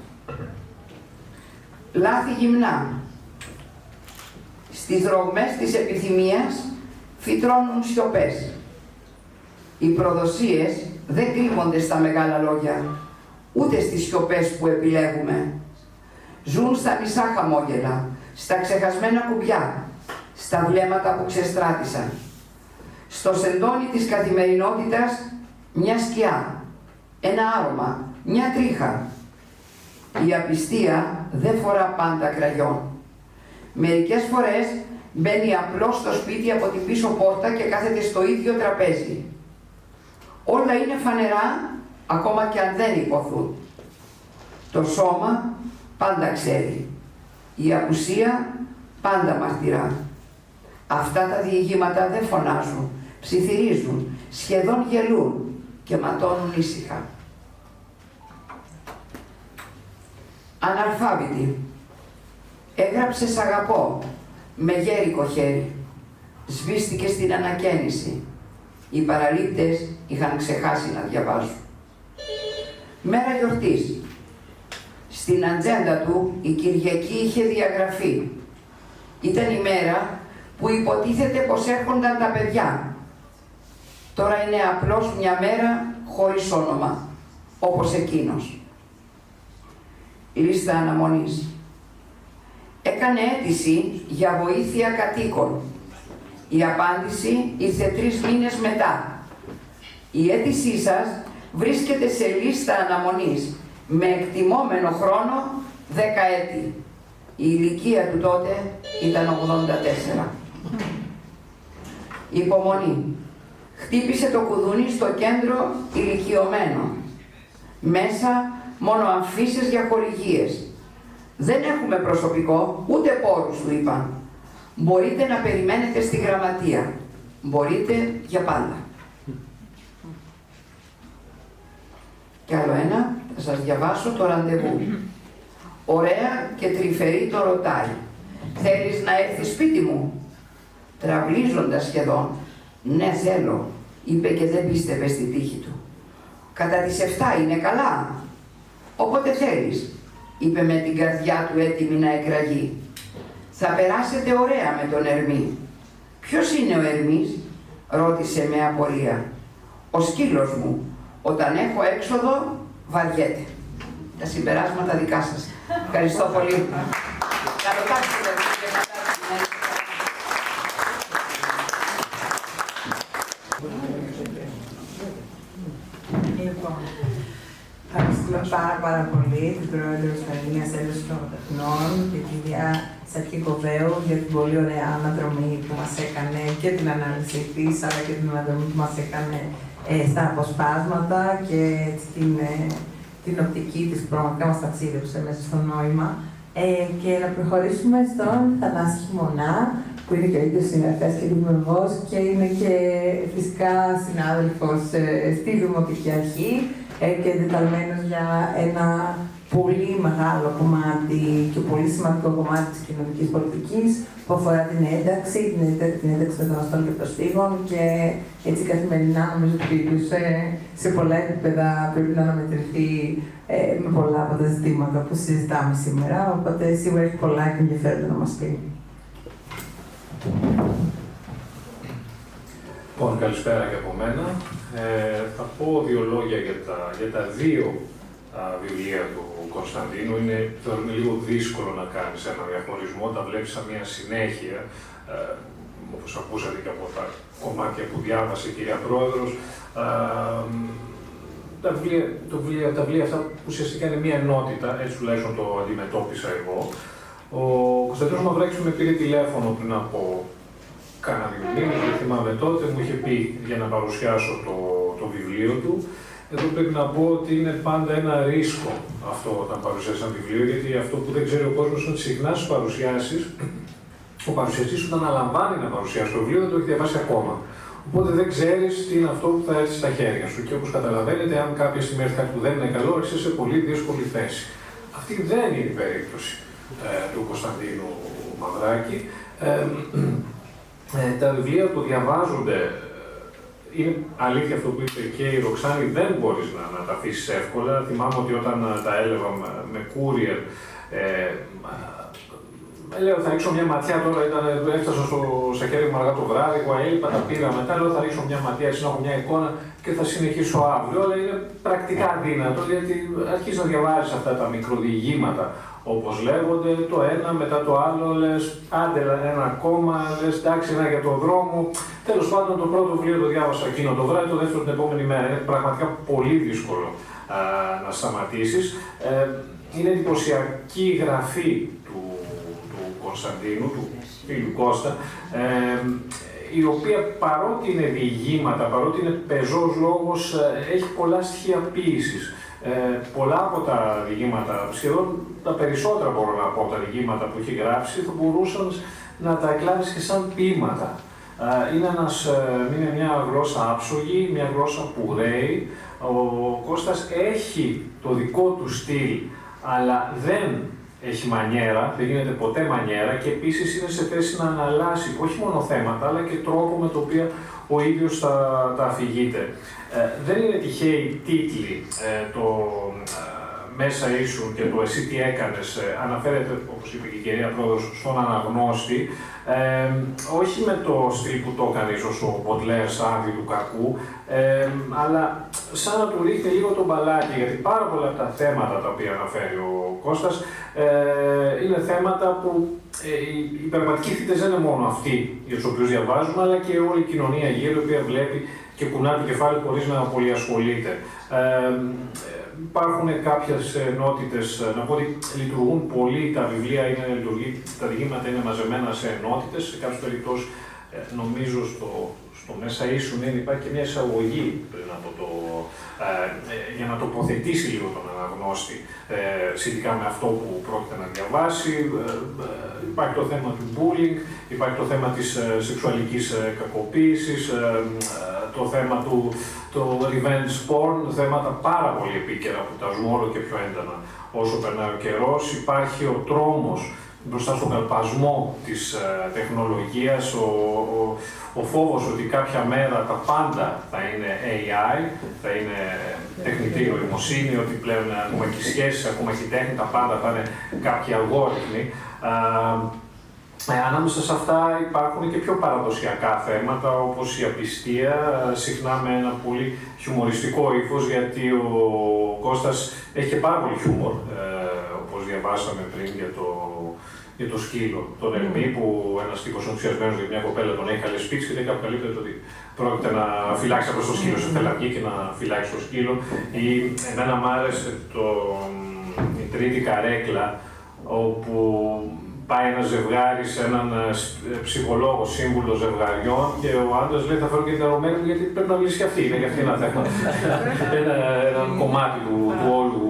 Λάθη γυμνά. Στις δρογμές της επιθυμίας φυτρώνουν σιωπές. Οι προδοσίες δεν κρύβονται στα μεγάλα λόγια, ούτε στις σιωπές που επιλέγουμε. Ζουν στα μισά χαμόγελα, στα ξεχασμένα κουμπιά, στα βλέμματα που ξεστράτησαν. Στο σεντόνι της καθημερινότητας μια σκιά, ένα άρωμα, μια τρίχα. Η απιστία δεν φορά πάντα κραγιόν. Μερικές φορές μπαίνει απλώς στο σπίτι από την πίσω πόρτα και κάθεται στο ίδιο τραπέζι. Όλα είναι φανερά, ακόμα και αν δεν υποθούν. Το σώμα πάντα ξέρει. Η απουσία πάντα μαρτυρά. Αυτά τα διηγήματα δεν φωνάζουν, ψιθυρίζουν, σχεδόν γελούν και ματώνουν ήσυχα. Αναλφάβητη. Έγραψε «Σ' αγαπώ» με γέρικο χέρι. Σβήστηκε στην ανακαίνιση. Οι παραλήπτες είχαν ξεχάσει να διαβάζουν. Μέρα γιορτής. Στην ατζέντα του η Κυριακή είχε διαγραφεί. Ήταν η μέρα που υποτίθεται πως έρχονταν τα παιδιά. Τώρα είναι απλώς μια μέρα χωρίς όνομα, όπως εκείνος. Λίστα αναμονής. Έκανε αίτηση για βοήθεια κατοίκων. Η απάντηση ήρθε 3 μήνες μετά. Η αίτησή σας βρίσκεται σε λίστα αναμονής με εκτιμόμενο χρόνο 10 έτη. Η ηλικία του τότε ήταν 84. Υπομονή. Χτύπησε το κουδούνι στο κέντρο ηλικιωμένο. Μέσα μόνο αμφίσεις για χορηγίες. Δεν έχουμε προσωπικό, ούτε πόρους, του είπαν. Μπορείτε να περιμένετε στη γραμματεία. Μπορείτε για πάντα. Κι άλλο ένα, θα σας διαβάσω το ραντεβού. Ωραία και τρυφερή το ρωτάει. Θέλεις να έρθεις σπίτι μου? Τραυλίζοντας σχεδόν. Ναι, θέλω, είπε και δεν πίστευε στη τύχη του. Κατά τις 7 είναι καλά? Όποτε θέλεις, είπε με την καρδιά του έτοιμη να εκραγεί. Θα περάσετε ωραία με τον Ερμή. Ποιος είναι ο Ερμής? Ρώτησε με απορία. Ο σκύλος μου. Όταν έχω έξοδο, βαριέται. Τα συμπεράσματα δικά σας. Ευχαριστώ πολύ. Να ρωτάξετε. Λοιπόν, ευχαριστούμε πάρα πολύ την πρόεδρο της Πανελλήνιας Ένωσης Λογοτεχνών και την κυρία Σαρκικοβέου για την πολύ ωραία αναδρομή που μας έκανε και την ανάλυση της, αλλά και την αναδρομή που μας έκανε στα αποσπάσματα και την οπτική της που πραγματικά μας ταξίδεψε μέσα στο νόημα. Και να προχωρήσουμε στον Θανάση Χειμωνά, που είναι και ο ίδιος συγγραφέας και δημιουργός και είναι και φυσικά συνάδελφος στη Δημοτική Αρχή και εντεταλμένος για ένα πολύ μεγάλο κομμάτι και πολύ σημαντικό κομμάτι της κοινωνικής πολιτικής που αφορά την ένταξη, την ένταξη μεταναστών και προσφύγων και έτσι καθημερινά νομίζω ότι σε πολλά επίπεδα πρέπει να αναμετρηθεί με πολλά από τα ζητήματα που συζητάμε σήμερα, οπότε σίγουρα έχει πολλά και ενδιαφέροντα να μας πει. Λοιπόν, καλησπέρα και από μένα. Θα πω 2 λόγια για τα 2 βιβλία του Κωνσταντίνου. Θεωρούμε λίγο δύσκολο να κάνεις ένα διαχωρισμό, τα βλέπεις σαν μια συνέχεια, όπως ακούσατε και από τα κομμάτια που διάβασε η κυρία Πρόεδρος. Τα βιβλία αυτά ουσιαστικά είναι μια ενότητα, έτσι τουλάχιστον το αντιμετώπισα εγώ. Ο Κωνσταντίνος Μαυράκης με πήρε τηλέφωνο πριν από κάνα 2 μήνες, δεν θυμάμαι τότε, μου είχε πει για να παρουσιάσω το βιβλίο του. Εδώ πρέπει να πω ότι είναι πάντα ένα ρίσκο αυτό όταν παρουσιάζει ένα βιβλίο, γιατί αυτό που δεν ξέρει ο κόσμος είναι ότι συχνά στις παρουσιάσεις, ο παρουσιαστής όταν αναλαμβάνει να παρουσιάσει το βιβλίο δεν το έχει διαβάσει ακόμα. Οπότε δεν ξέρεις τι είναι αυτό που θα έρθει στα χέρια σου. Και όπως καταλαβαίνετε, αν κάποια στιγμή έρθει κάτι που δεν είναι καλό, είσαι σε πολύ δύσκολη θέση. Αυτή δεν είναι η περίπτωση του Κωνσταντίνου Μαυράκη. Τα βιβλία του διαβάζονται. Είναι αλήθεια αυτό που είπε και η Ροξάνη, δεν μπορείς να τα αφήσεις εύκολα. Θυμάμαι ότι όταν τα έλεγα με courier, λέω θα ρίξω μια ματιά τώρα, έφτασα στα χέρια μου αργά το βράδυ, εγώ έλειπα, τα πήρα μετά, λέω θα ρίξω μια ματιά, έτσι να έχω μια εικόνα και θα συνεχίσω αύριο, αλλά είναι πρακτικά δύνατο, γιατί αρχίζεις να διαβάζεις αυτά τα μικροδιηγήματα, όπως λέγονται, το ένα μετά το άλλο, λες άντε ένα ακόμα, λες εντάξει ένα για τον δρόμο. Τέλος πάντων το πρώτο βιβλίο το διάβασα εκείνο το βράδυ, το δεύτερο την επόμενη μέρα. Είναι πραγματικά πολύ δύσκολο να σταματήσεις. Είναι εντυπωσιακή η γραφή του Κωνσταντίνου, του φίλου Κώστα, η οποία παρότι είναι διηγήματα, παρότι είναι πεζός λόγος, έχει πολλά στοιχεία ποίησης. Πολλά από τα διηγήματα, σχεδόν τα περισσότερα μπορώ να πω, τα διηγήματα που έχει γράψει, θα μπορούσαν να τα εκλάβεις και σαν ποίηματα. Είναι μια γλώσσα άψογη, μια γλώσσα που ρέει. Ο Κώστας έχει το δικό του στυλ, αλλά δεν έχει μανιέρα, δεν γίνεται ποτέ μανιέρα και επίσης είναι σε θέση να αναλάσει όχι μόνο θέματα, αλλά και τρόπο με το οποίο ο ίδιος τα αφηγείται. Δεν είναι τυχαίοι τίτλοι, το «Μέσα ήσουν» και το «Εσύ τι έκανες» αναφέρεται, όπως είπε και η κυρία Πρόεδρος, στον αναγνώστη, όχι με το στυλ που το έκανε ίσως ο Μποντλέρ σαν άδει του κακού, αλλά σαν να του ρίχνει λίγο τον μπαλάκι, γιατί πάρα πολλά από τα θέματα τα οποία αναφέρει ο Κώστας είναι θέματα που οι πραγματικοί θύτες δεν είναι μόνο αυτοί για τους οποίους διαβάζουμε, αλλά και όλη η κοινωνία γύρω, η οποία βλέπει και κουνά το κεφάλι χωρίς να πολύ ασχολείται. Υπάρχουν κάποιες ενότητες, να πω ότι λειτουργούν πολύ τα βιβλία, τα διηγήματα είναι μαζεμένα σε ενότητες, σε κάποιες περιπτώσεις νομίζω στο «Μέσα ήσουν» υπάρχει και μια εισαγωγή πριν από για να τοποθετήσει λίγο τον αναγνώστη σχετικά με αυτό που πρόκειται να διαβάσει. Υπάρχει το θέμα του bullying, υπάρχει το θέμα της σεξουαλικής κακοποίησης, το θέμα του revenge porn, θέματα πάρα πολύ επίκαιρα που τα ζούμε όλο και πιο έντονα όσο περνάει ο καιρός. Υπάρχει ο τρόμος μπροστά στον καλπασμό της τεχνολογίας, ο φόβος ότι κάποια μέρα τα πάντα θα είναι AI, θα είναι τεχνητή νοημοσύνη, ότι πλέον ακόμα και οι σχέσεις, ακόμα και η τέχνη, τα πάντα θα είναι κάποιοι αλγόριθμοι. Ανάμεσα σε αυτά υπάρχουν και πιο παραδοσιακά θέματα, όπως η απιστία, συχνά με ένα πολύ χιουμοριστικό ύφος, γιατί ο Κώστας έχει και πάρα πολύ χιούμορ, όπως διαβάσαμε πριν για το σκύλο, τον Ερμή, που ένας τύπος ενθουσιασμένος για μια κοπέλα τον έχει καλέσει σπίτι και δεν αποκαλύπτεται ότι πρόκειται να φυλάξει απλώς το σκύλο, σε θέλει να βγει και να φυλάξει το σκύλο. Εμένα μου άρεσε η τρίτη καρέκλα, όπου πάει ένα ζευγάρι σε έναν ψυχολόγο, σύμβουλο ζευγαριών και ο άντρας λέει θα φέρω και την ερωμένη μου γιατί πρέπει να μιλήσει και αυτή, είναι και αυτή ένα θέμα. Ένα κομμάτι του όλου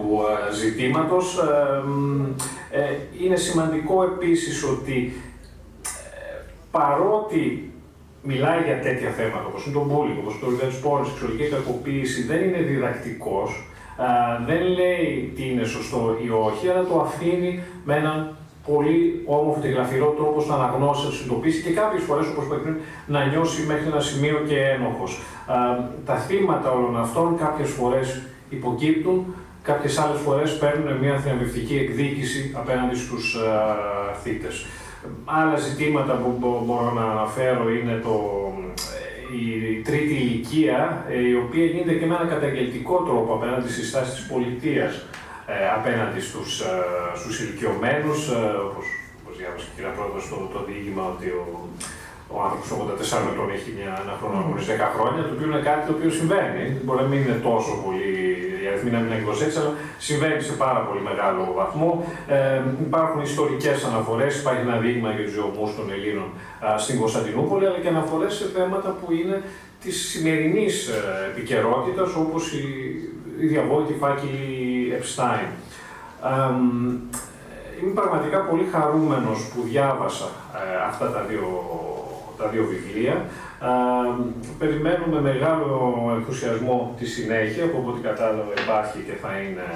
ζητήματος. Είναι σημαντικό επίσης ότι παρότι μιλάει για τέτοια θέματα όπως είναι το bullying, όπως το revenge porn, σεξουαλική κακοποίηση, δεν είναι διδακτικός, δεν λέει τι είναι σωστό ή όχι, αλλά το αφήνει με έναν πολύ όμορφο και γλαφυρό τρόπο να αναγνώσει, να συνειδητοποιήσει και κάποιες φορές, όπως είπα πριν, να νιώσει μέχρι ένα σημείο και ένοχος. Τα θύματα όλων αυτών κάποιες φορές υποκύπτουν, κάποιες άλλες φορές παίρνουν μια θριαμβευτική εκδίκηση απέναντι στους θύτες. Άλλα ζητήματα που μπορώ να αναφέρω είναι η τρίτη ηλικία, η οποία γίνεται και με ένα καταγγελτικό τρόπο απέναντι στις στάσεις της πολιτείας, απέναντι στους ηλικιωμένους, όπως διάβασε η κυρία Πρόεδρος το διήγημα ότι ο άνθρωπος 84 ετών έχει ένα χρόνο αγωνής 10 χρόνια, το οποίο είναι κάτι το οποίο συμβαίνει. Μπορεί να μην είναι τόσο πολύ, οι αριθμοί να μην είναι εκδοσές, αλλά συμβαίνει σε πάρα πολύ μεγάλο βαθμό. Υπάρχουν ιστορικές αναφορές, υπάρχει ένα δείγμα για τους ζωμούς των Ελλήνων στην Κωνσταντινούπολη, αλλά και αναφορές σε θέματα που είναι της σημερινής επικαιρότητας, όπως η διαβόητη φάκελη Epstein. Είμαι πραγματικά πολύ χαρούμενος που διάβασα αυτά τα δύο τα δύο βιβλία. Περιμένουμε μεγάλο ενθουσιασμό τη συνέχεια, που από ό,τι κατάλαβα υπάρχει και θα είναι,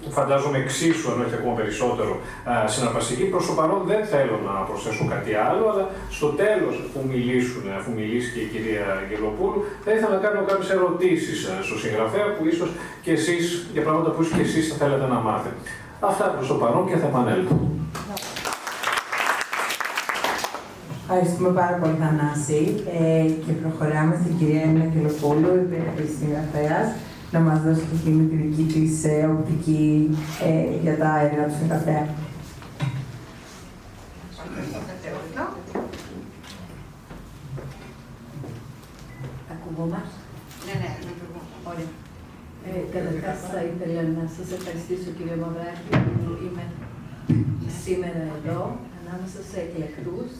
φαντάζομαι εξίσου, αν όχι ακόμα περισσότερο, συναρπαστική. Προς το παρόν δεν θέλω να προσθέσω κάτι άλλο, αλλά στο τέλος, αφού μιλήσει και η κυρία Αγγελοπούλου, θα ήθελα να κάνω κάποιες ερωτήσεις στο συγγραφέα, που ίσως και εσείς, για πράγματα που ίσως και εσείς θα θέλετε να μάθετε. Αυτά προς το παρόν και θα επανέλθω. Ευχαριστούμε πάρα πολύ, Θανάση. Και προχωράμε στην κυρία Έμινα Αγγελοπούλου, η συγγραφέας, να μας δώσει και εκείνη τη δική της οπτική για τα έργα του συγγραφέα. Ακούγομαι. Ναι, Ωραία. Καταρχάς θα ήθελα να σας ευχαριστήσω, κύριε Μαυράκη, που είμαι σήμερα εδώ, ανάμεσα σε εκλεκτούς,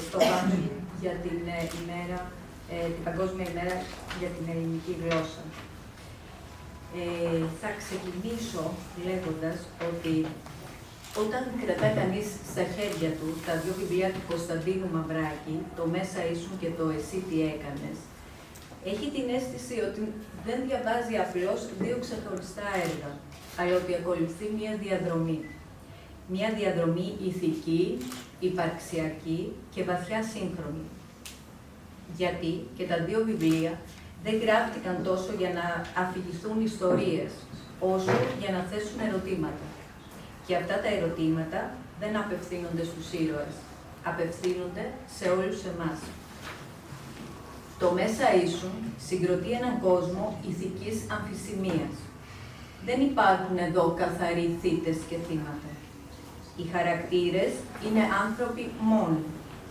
στο πάνελ για την Παγκόσμια ημέρα για την ελληνική γλώσσα. Θα ξεκινήσω λέγοντας ότι όταν κρατάει κανείς στα χέρια του τα δύο βιβλία του Κωνσταντίνου Μαυράκη, το «Μέσα ήσουν» και το «Εσύ τι έκανες», έχει την αίσθηση ότι δεν διαβάζει απλώς δύο ξεχωριστά έργα, αλλά ότι ακολουθεί μία διαδρομή. Μία διαδρομή ηθική, υπαρξιακή και βαθιά σύγχρονη. Γιατί και τα δύο βιβλία δεν γράφτηκαν τόσο για να αφηγηθούν ιστορίες, όσο για να θέσουν ερωτήματα. Και αυτά τα ερωτήματα δεν απευθύνονται στους ήρωες, απευθύνονται σε όλους εμάς. Το «Μέσα ήσουν» συγκροτεί έναν κόσμο ηθικής αμφισημίας. Δεν υπάρχουν εδώ καθαροί θύτες και θύματα. Οι χαρακτήρες είναι άνθρωποι μόνοι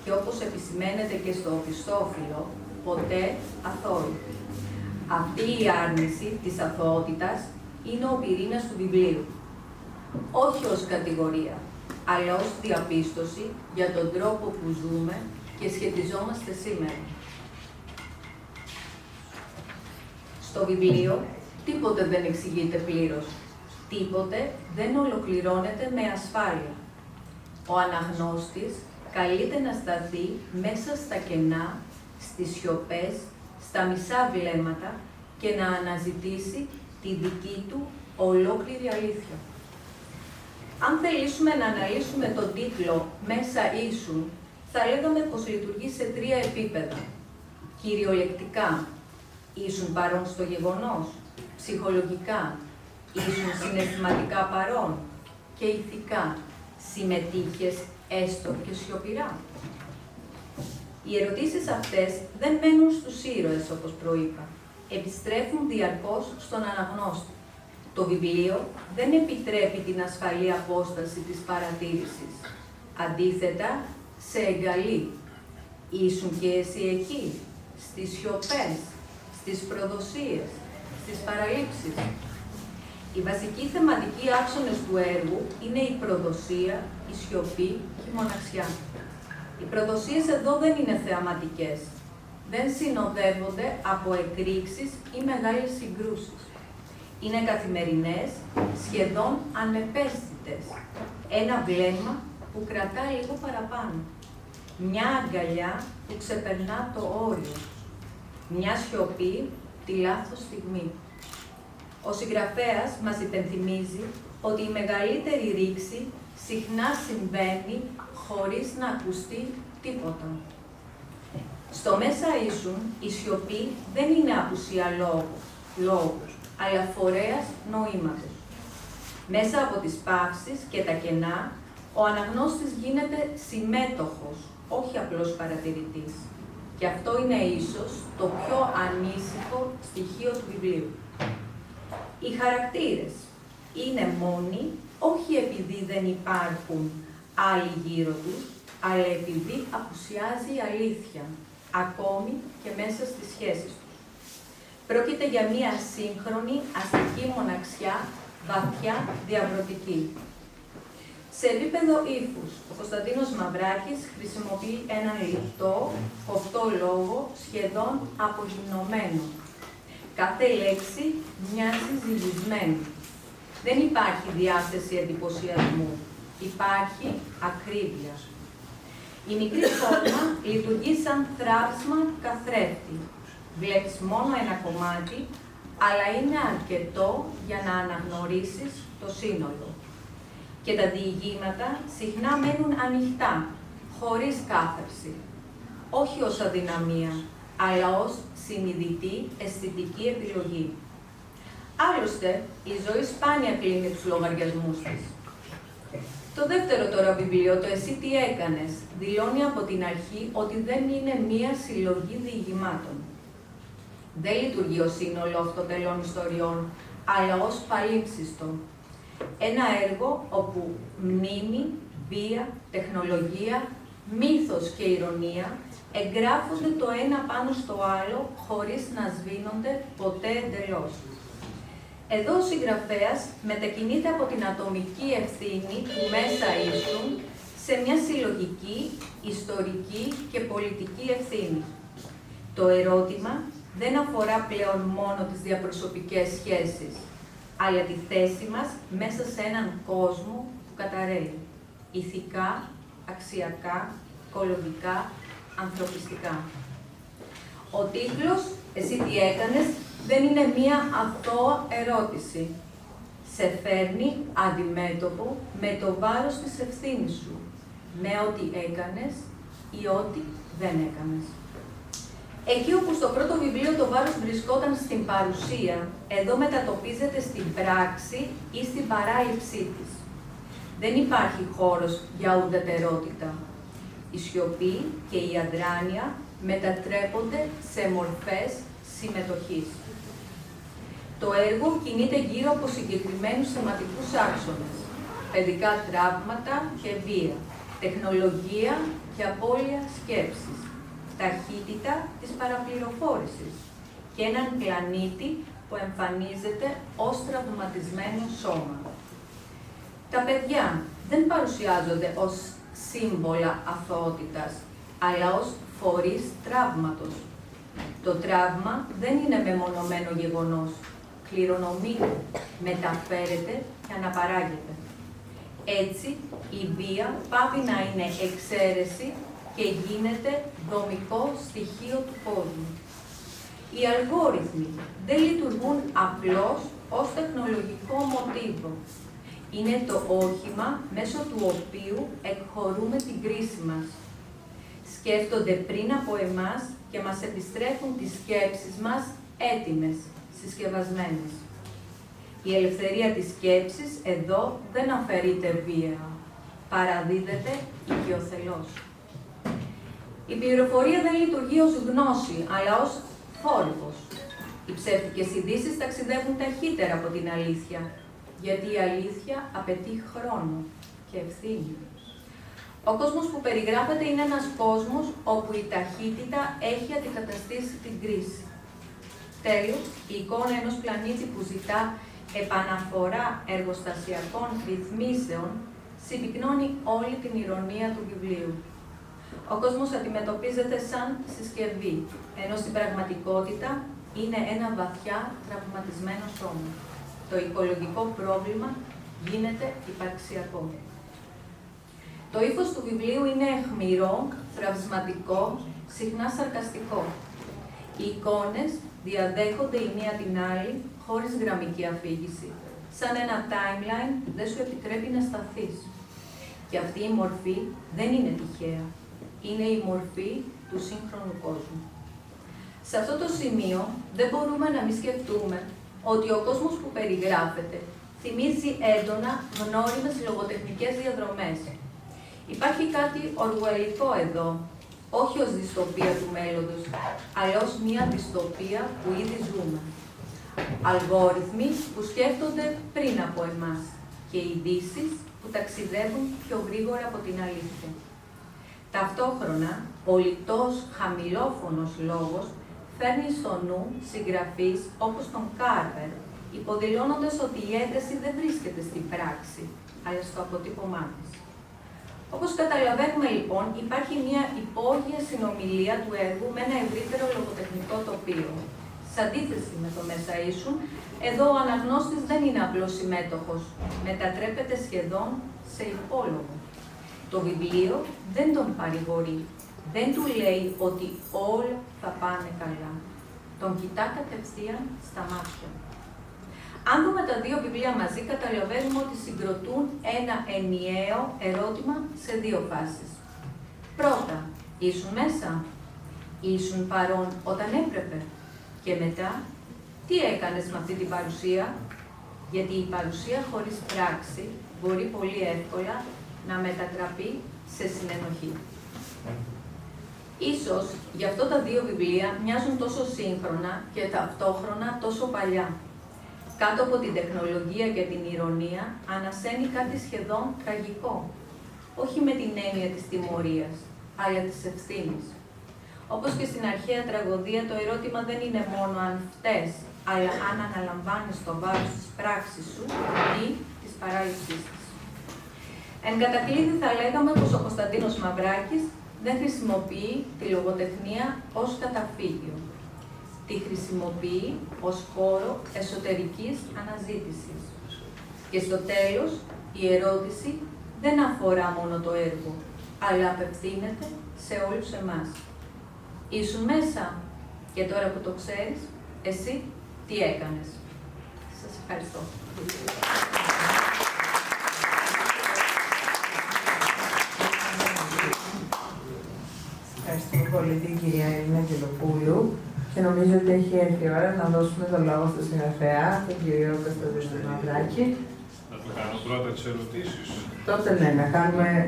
και, όπως επισημαίνεται και στο οπισθόφυλλο, ποτέ αθώοι. Αυτή η άρνηση της αθωότητας είναι ο πυρήνας του βιβλίου. Όχι ως κατηγορία, αλλά ως διαπίστωση για τον τρόπο που ζούμε και σχετιζόμαστε σήμερα. Στο βιβλίο, τίποτε δεν εξηγείται πλήρως. Τίποτε δεν ολοκληρώνεται με ασφάλεια. Ο αναγνώστης καλείται να σταθεί μέσα στα κενά, στις σιωπές, στα μισά βλέμματα και να αναζητήσει τη δική του ολόκληρη αλήθεια. Αν θελήσουμε να αναλύσουμε τον τίτλο «Μέσα ήσουν», θα λέγαμε πως λειτουργεί σε τρία επίπεδα. Κυριολεκτικά, ήσουν παρόν στο γεγονός; Ψυχολογικά, ήσουν συναισθηματικά παρόν; Και ηθικά, συμμετείχες έστω και σιωπηρά. Οι ερωτήσεις αυτές δεν μένουν στους ήρωες, όπως προείπα. Επιστρέφουν διαρκώς στον αναγνώστη. Το βιβλίο δεν επιτρέπει την ασφαλή απόσταση της παρατήρησης. Αντίθετα, σε εγκαλεί. Ήσουν και εσύ εκεί, στις σιωπές, στις προδοσίες, στις παραλήψεις. Οι βασικοί θεματικοί άξονες του έργου είναι η προδοσία, η σιωπή και η μοναξιά. Οι προδοσίες εδώ δεν είναι θεαματικές. Δεν συνοδεύονται από εκρήξεις ή μεγάλες συγκρούσεις. Είναι καθημερινές, σχεδόν ανεπαίσθητες. Ένα βλέμμα που κρατά λίγο παραπάνω. Μια αγκαλιά που ξεπερνά το όριο. Μια σιωπή τη λάθος στιγμή. Ο συγγραφέας μας υπενθυμίζει ότι η μεγαλύτερη ρήξη συχνά συμβαίνει χωρίς να ακουστεί τίποτα. Στο «Μέσα ήσουν» η σιωπή δεν είναι απουσία λόγου, αλλά φορέας νοήματος. Μέσα από τις παύσεις και τα κενά, ο αναγνώστης γίνεται συμμέτοχος, όχι απλώς παρατηρητής. Και αυτό είναι ίσως το πιο ανήσυχο στοιχείο του βιβλίου. Οι χαρακτήρες είναι μόνοι, όχι επειδή δεν υπάρχουν άλλοι γύρω τους, αλλά επειδή απουσιάζει η αλήθεια, ακόμη και μέσα στις σχέσεις τους. Πρόκειται για μία σύγχρονη αστική μοναξιά, βαθιά διαβρωτική. Σε επίπεδο ύφους, ο Κωνσταντίνος Μαυράκης χρησιμοποιεί έναν λιτό, κοφτό λόγο, σχεδόν απογυμνωμένο. Κάθε λέξη μοιάζει ζυγισμένη. Δεν υπάρχει διάθεση εντυπωσιασμού. Υπάρχει ακρίβεια. Η μικρή φόρμα λειτουργεί σαν θράψμα καθρέφτη. Βλέπεις μόνο ένα κομμάτι, αλλά είναι αρκετό για να αναγνωρίσεις το σύνολο. Και τα διηγήματα συχνά μένουν ανοιχτά, χωρίς κάθαρση. Όχι ως αδυναμία, αλλά ως συνειδητή αισθητική επιλογή. Άλλωστε, η ζωή σπάνια κλείνει τους λογαριασμούς της. Το δεύτερο τώρα βιβλίο, το «Εσύ τι έκανες», δηλώνει από την αρχή ότι δεν είναι μία συλλογή διηγημάτων. Δεν λειτουργεί ως σύνολο αυτοτελών ιστοριών, αλλά ως παλίψιστο. Ένα έργο όπου μνήμη, βία, τεχνολογία, μύθος και ηρωνία εγγράφονται το ένα πάνω στο άλλο χωρίς να σβήνονται ποτέ εντελώς. Εδώ ο συγγραφέας μετακινείται από την ατομική ευθύνη του μέσα ίσουν σε μια συλλογική, ιστορική και πολιτική ευθύνη. Το ερώτημα δεν αφορά πλέον μόνο τις διαπροσωπικές σχέσεις, αλλά τη θέση μας μέσα σε έναν κόσμο που καταραίει. Ηθικά, αξιακά, οικολογικά, ανθρωπιστικά. Ο τίτλος «Εσύ τι έκανες» δεν είναι μία αθώα ερώτηση. Σε φέρνει αντιμέτωπο με το βάρος της ευθύνης σου, με ό,τι έκανες ή ό,τι δεν έκανες. Εκεί όπου στο πρώτο βιβλίο το βάρος βρισκόταν στην παρουσία, εδώ μετατοπίζεται στην πράξη ή στην παράληψή της. Δεν υπάρχει χώρος για ουδετερότητα. Η σιωπή και η αδράνεια μετατρέπονται σε μορφές συμμετοχής. Το έργο κινείται γύρω από συγκεκριμένους θεματικούς άξονες, παιδικά τραύματα και βία, τεχνολογία και απώλεια σκέψης, ταχύτητα της παραπληροφόρησης και έναν πλανήτη που εμφανίζεται ως τραυματισμένο σώμα. Τα παιδιά δεν παρουσιάζονται ως σύμβολα αθωότητας, αλλά ως φορείς τραύματος. Το τραύμα δεν είναι μεμονωμένο γεγονός. Κληρονομείται, μεταφέρεται και αναπαράγεται. Έτσι, η βία πάβει να είναι εξαίρεση και γίνεται δομικό στοιχείο του κόσμου. Οι αλγόριθμοι δεν λειτουργούν απλώς ως τεχνολογικό μοτίβο. Είναι το όχημα μέσω του οποίου εκχωρούμε την κρίση μας. Σκέφτονται πριν από εμάς και μας επιστρέφουν τις σκέψεις μας έτοιμες, συσκευασμένες. Η ελευθερία της σκέψης εδώ δεν αφαιρείται βία, παραδίδεται οικειοθελώς. Η πληροφορία δεν λειτουργεί ως γνώση, αλλά ως θόρυβος. Οι ψεύτικες ειδήσεις ταξιδεύουν ταχύτερα από την αλήθεια, γιατί η αλήθεια απαιτεί χρόνο και ευθύνη. Ο κόσμος που περιγράφεται είναι ένας κόσμος όπου η ταχύτητα έχει αντικαταστήσει την κρίση. Τέλος, η εικόνα ενός πλανήτη που ζητά επαναφορά εργοστασιακών ρυθμίσεων συμπυκνώνει όλη την ηρωνία του βιβλίου. Ο κόσμος αντιμετωπίζεται σαν συσκευή, ενώ στην πραγματικότητα είναι ένα βαθιά τραυματισμένο σώμα. Το οικολογικό πρόβλημα γίνεται υπαρξιακό. Το ύφος του βιβλίου είναι αιχμηρό, τραυσματικό, συχνά σαρκαστικό. Οι εικόνες διαδέχονται η μία την άλλη, χωρίς γραμμική αφήγηση. Σαν ένα timeline που δεν σου επιτρέπει να σταθείς. Και αυτή η μορφή δεν είναι τυχαία. Είναι η μορφή του σύγχρονου κόσμου. Σε αυτό το σημείο δεν μπορούμε να μην σκεφτούμε ότι ο κόσμος που περιγράφεται θυμίζει έντονα γνώριμες λογοτεχνικές διαδρομές. Υπάρχει κάτι οργουελικό εδώ, όχι ως δυστοπία του μέλλοντος, αλλά ως μία δυστοπία που ήδη ζούμε. Αλγόριθμοι που σκέφτονται πριν από εμάς και ειδήσεις που ταξιδεύουν πιο γρήγορα από την αλήθεια. Ταυτόχρονα, ο λιτός χαμηλόφωνος λόγος φέρνει στο νου συγγραφείς όπως τον Κάρβερ, υποδηλώνοντας ότι η ένταση δεν βρίσκεται στην πράξη, αλλά στο αποτύπωμά της. Όπως καταλαβαίνουμε λοιπόν, υπάρχει μια υπόγεια συνομιλία του έργου με ένα ευρύτερο λογοτεχνικό τοπίο. Σε αντίθεση με το μέσα ίσουν, εδώ ο αναγνώστης δεν είναι απλός συμμέτοχος, μετατρέπεται σχεδόν σε υπόλογο. Το βιβλίο δεν τον παρηγορεί, δεν του λέει ότι όλα θα πάνε καλά. Τον κοιτά κατευθείαν στα μάτια. Αν δούμε τα δύο βιβλία μαζί, καταλαβαίνουμε ότι συγκροτούν ένα ενιαίο ερώτημα σε δύο φάσεις. Πρώτα, ήσουν μέσα, ήσουν παρόν όταν έπρεπε. Και μετά, τι έκανες με αυτή την παρουσία, γιατί η παρουσία χωρίς πράξη μπορεί πολύ εύκολα να μετατραπεί σε συνενοχή. Ίσως γι' αυτό τα δύο βιβλία μοιάζουν τόσο σύγχρονα και ταυτόχρονα τόσο παλιά. Κάτω από την τεχνολογία και την ηρωνία ανασένει κάτι σχεδόν τραγικό. Όχι με την έννοια της τιμωρίας, αλλά της ευθύνης. Όπως και στην αρχαία τραγωδία, το ερώτημα δεν είναι μόνο αν φταίς, αλλά αν αναλαμβάνεις το βάρος της πράξης σου ή της παράληψής της. Εν κατακλείδη θα λέγαμε πως ο Κωνσταντίνος Μαυράκης δεν χρησιμοποιεί τη λογοτεχνία ως καταφύγιο. Τη χρησιμοποιεί ως χώρο εσωτερικής αναζήτησης. Και στο τέλος, η ερώτηση δεν αφορά μόνο το έργο, αλλά απευθύνεται σε όλους εμάς. Ήσουν μέσα και τώρα που το ξέρεις, εσύ τι έκανες. Σας ευχαριστώ. Ευχαριστούμε πολύ την κυρία Έλληνα Γελοπούλου και νομίζω ότι έχει έρθει η ώρα να δώσουμε το λόγο στον συγγραφέα, τον κύριο Κωνσταντίνο Μαυράκη. Να το κάνω πρώτα τις ερωτήσεις. Τότε ναι,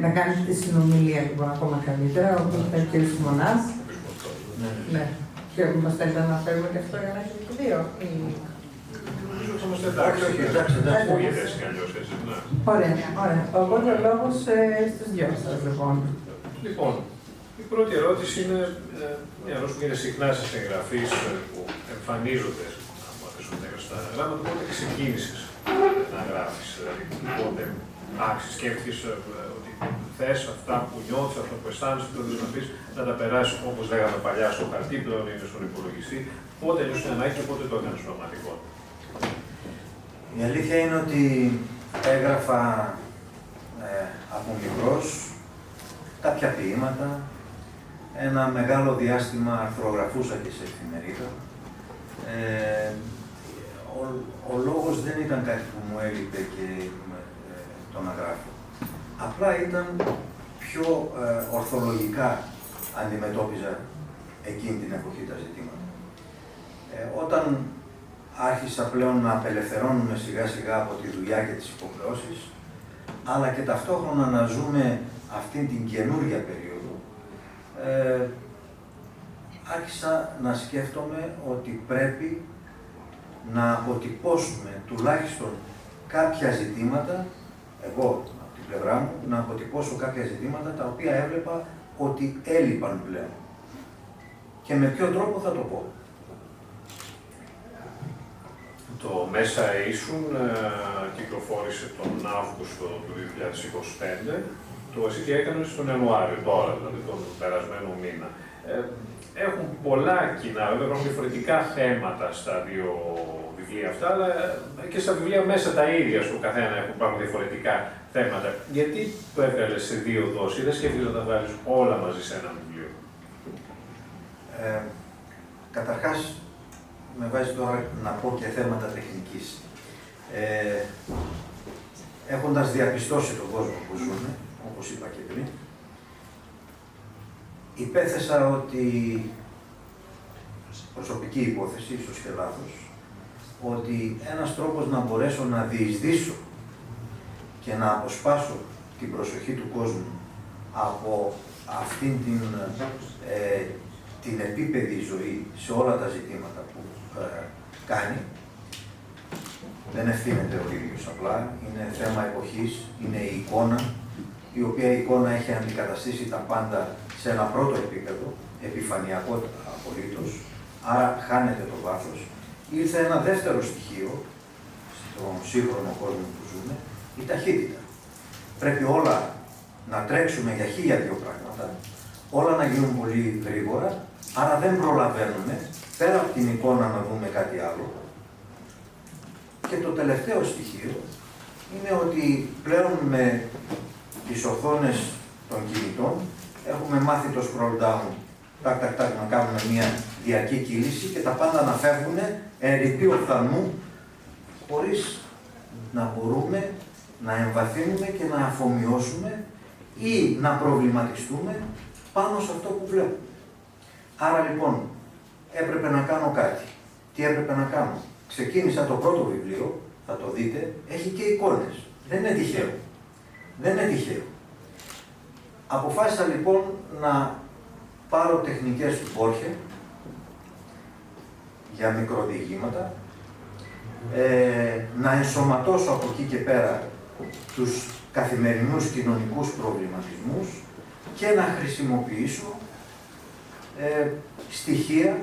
να κάνετε τη συνομιλία λοιπόν ακόμα καλύτερα, όπως ήταν ο κύριος Σιμωνάς. Ναι. Και μας θέλετε να φέρουμε και αυτό για να έχετε και δύο. Νομίζω ότι είμαστε εντάξει. Ακούγεται έτσι κι αλλιώς, έτσι, ναι. Ωραία, ωραία. Οπότε ο λόγος στους δυο σας λοιπόν. Λοιπόν, η πρώτη ερώτηση είναι μια ερώτηση που είναι συχνά στις εγγραφείς που εμφανίζονται από αυτές στα γράμματα. Πότε ξεκίνησες να γράφεις, δηλαδή πότε σκέφτηκες ότι θες αυτά που νιώθεις, αυτά που αισθάνεσαι, που θες να πεις, να τα περάσεις όπως λέγαμε παλιά στο χαρτί, πλέον είναι στον υπολογιστή. Πότε νιώσεις την ανάγκη και πότε το έκανες πραγματικό. Η αλήθεια είναι ότι έγραφα από μικρός κάποια ποίηματα. Ένα μεγάλο διάστημα αρθρογραφούσα και σε εφημερίδα. Ο λόγος δεν ήταν κάτι που μου έλειπε και το να γράφω. Απλά ήταν πιο ορθολογικά αντιμετώπιζα εκείνη την εποχή τα ζητήματα. Όταν άρχισα πλέον να απελευθερώνουμε σιγά σιγά από τη δουλειά και τις υποχρεώσεις, αλλά και ταυτόχρονα να ζούμε αυτήν την καινούργια περίοδο, άρχισα να σκέφτομαι ότι πρέπει να αποτυπώσουμε τουλάχιστον κάποια ζητήματα, εγώ από την πλευρά μου, να αποτυπώσω κάποια ζητήματα τα οποία έβλεπα ότι έλειπαν πλέον. Και με ποιο τρόπο θα το πω. Το Μέσα Ήσουν κυκλοφόρησε τον Αύγουστο του 2025. Το εσύ τι έκανες τον Ιανουάριο, τώρα, δηλαδή τον περασμένο μήνα. Έχουν πολλά κοινά, βέβαια έχουν διαφορετικά θέματα στα δύο βιβλία αυτά, αλλά και στα βιβλία μέσα τα ίδια στο καθένα υπάρχουν διαφορετικά θέματα. Γιατί το έβγαλες σε δύο δόσεις, δεν σκέφτηκες να τα βγάλεις όλα μαζί σε ένα βιβλίο. Καταρχάς, με βάζει τώρα να πω και θέματα τεχνικής. Έχοντας διαπιστώσει τον κόσμο που ζούμε, όπως είπα και πριν, υπέθεσα ότι, προσωπική υπόθεση, ίσως και λάθος, ότι ένας τρόπος να μπορέσω να διεισδύσω και να αποσπάσω την προσοχή του κόσμου από αυτήν την επίπεδη ζωή σε όλα τα ζητήματα που κάνει, δεν ευθύνεται ο ίδιος απλά, είναι θέμα εποχής, είναι η εικόνα, η οποία η εικόνα έχει αντικαταστήσει τα πάντα σε ένα πρώτο επίπεδο, επιφανειακό απολύτως, άρα χάνεται το βάθος. Ήρθε ένα δεύτερο στοιχείο στον σύγχρονο κόσμο που ζούμε, η ταχύτητα. Πρέπει όλα να τρέξουμε για 1002 πράγματα, όλα να γίνουν πολύ γρήγορα, άρα δεν προλαβαίνουμε, πέρα από την εικόνα να δούμε κάτι άλλο. Και το τελευταίο στοιχείο είναι ότι πλέον με τις οθόνες των κινητών. Έχουμε μάθει το scroll down, τάκ, να κάνουμε μια διαρκή κύληση και τα πάντα να φεύγουν εν ρηπή οφθαλμού, χωρίς να μπορούμε να εμβαθύνουμε και να αφομοιώσουμε ή να προβληματιστούμε πάνω σε αυτό που βλέπουμε. Άρα λοιπόν, έπρεπε να κάνω κάτι. Τι έπρεπε να κάνω? Ξεκίνησα το πρώτο βιβλίο, θα το δείτε, έχει και εικόνες. Δεν είναι τυχαίο. Δεν είναι τυχαίο. Αποφάσισα λοιπόν να πάρω τεχνικές του Μπόρχε για μικροδιηγήματα, να ενσωματώσω από εκεί και πέρα τους καθημερινούς κοινωνικούς προβληματισμούς και να χρησιμοποιήσω στοιχεία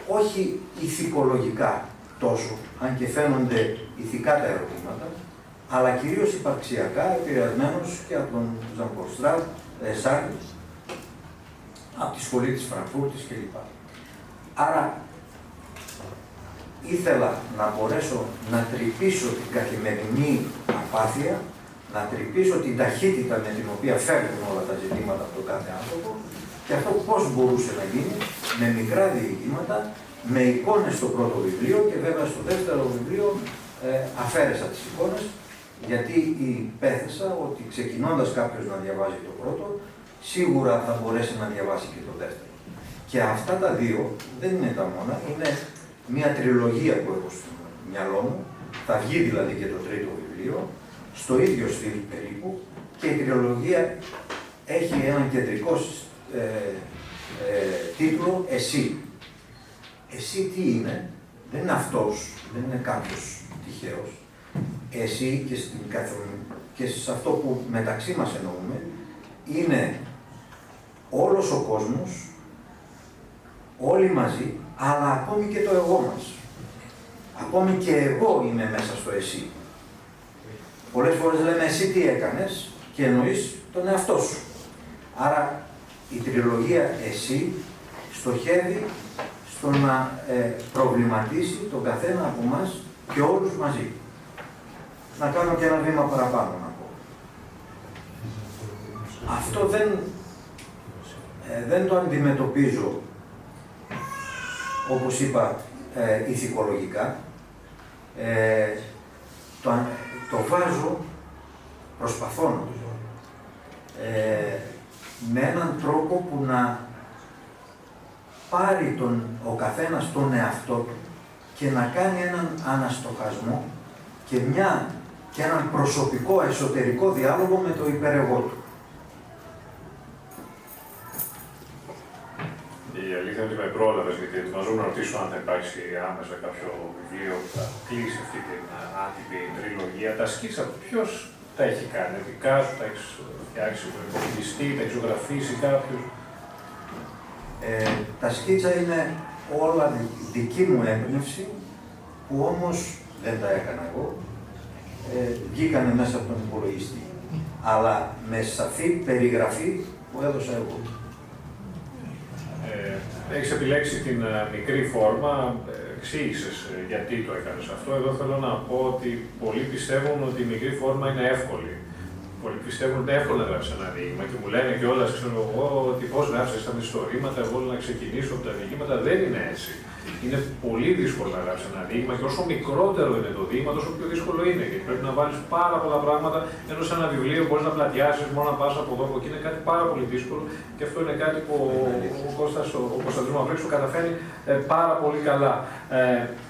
όχι ηθικολογικά τόσο, αν και φαίνονται ηθικά τα ερωτήματα, αλλά κυρίως υπαρξιακά, επηρεασμένος και από τον Ζαν-Πολ Σάρτρ, από τη σχολή της Φραγκφούρτης κλπ. Άρα, ήθελα να μπορέσω να τρυπήσω την καθημερινή απάθεια, να τρυπήσω την ταχύτητα με την οποία φεύγουν όλα τα ζητήματα από τον κάθε άνθρωπο και αυτό πώς μπορούσε να γίνει με μικρά διηγήματα, με εικόνες στο πρώτο βιβλίο και βέβαια στο δεύτερο βιβλίο αφαίρεσα τις εικόνες γιατί υπέθεσα ότι ξεκινώντας κάποιος να διαβάζει το πρώτο, σίγουρα θα μπορέσει να διαβάσει και το δεύτερο. Και αυτά τα δύο δεν είναι τα μόνα, είναι μια τριλογία που έχω στο μυαλό μου, θα βγει δηλαδή και το τρίτο βιβλίο, στο ίδιο στυλ περίπου, και η τριλογία έχει έναν κεντρικό τίτλο «Εσύ». Εσύ τι είναι? Δεν είναι αυτός, δεν είναι κάποιος τυχαίος. Εσύ και σε αυτό που μεταξύ μας εννοούμε, είναι όλος ο κόσμος, όλοι μαζί, αλλά ακόμη και το εγώ μας. Ακόμη και εγώ είμαι μέσα στο εσύ. Πολλές φορές λέμε εσύ τι έκανες και εννοείς τον εαυτό σου. Άρα η τριλογία εσύ στοχεύει στο να προβληματίσει τον καθένα από εμάς και όλους μαζί. Να κάνω και ένα βήμα παραπάνω να πω. Αυτό δεν το αντιμετωπίζω, όπως είπα, ηθικολογικά. Το βάζω, προσπαθώ να το ζω, με έναν τρόπο που να πάρει ο καθένας τον εαυτό του και να κάνει έναν αναστοχασμό και έναν προσωπικό εσωτερικό διάλογο με το υπερεγώ του. Η αλήθεια είναι ότι με πρόλαβες, γιατί ετοιμαζόμουν να ρωτήσω αν θα υπάρξει άμεσα κάποιο βιβλίο που θα κλείσει αυτή την άτυπη τριλογία. Τα σκίτσα, ποιος τα έχει κάνει, δικά σου, τα έχεις φτιάξει, το υπολογιστή, τα έχει ζωγραφίσει κάποιος? Τα σκίτσα είναι όλα δική μου έμπνευση, που όμως δεν τα έκανα εγώ, βγήκανε μέσα από τον υπολογιστή. Αλλά με σαφή περιγραφή που έδωσα εγώ. Έχεις επιλέξει την μικρή φόρμα, εξήγησες γιατί το έκανες αυτό. Εδώ θέλω να πω ότι πολλοί πιστεύουν ότι η μικρή φόρμα είναι εύκολη. Πολλοί πιστεύουν ότι είναι εύκολο να γράψεις ένα διήγημα και μου λένε κιόλας, ξέρω εγώ, ότι πώς γράψεις τα μυθιστορήματα, εγώ να ξεκινήσω από τα διηγήματα. Δεν είναι έτσι. Είναι πολύ δύσκολο να γράψεις ένα διήγημα και όσο μικρότερο είναι το διήγημα, τόσο πιο δύσκολο είναι. Γιατί πρέπει να βάλεις πάρα πολλά πράγματα, ενώ σε ένα βιβλίο μπορείς να πλατιάσεις, μόνο να πας από εδώ από εκεί. Είναι κάτι πάρα πολύ δύσκολο και αυτό είναι κάτι που ο Κωνσταντίνος Μαυρέξης το καταφέρνει πάρα πολύ καλά.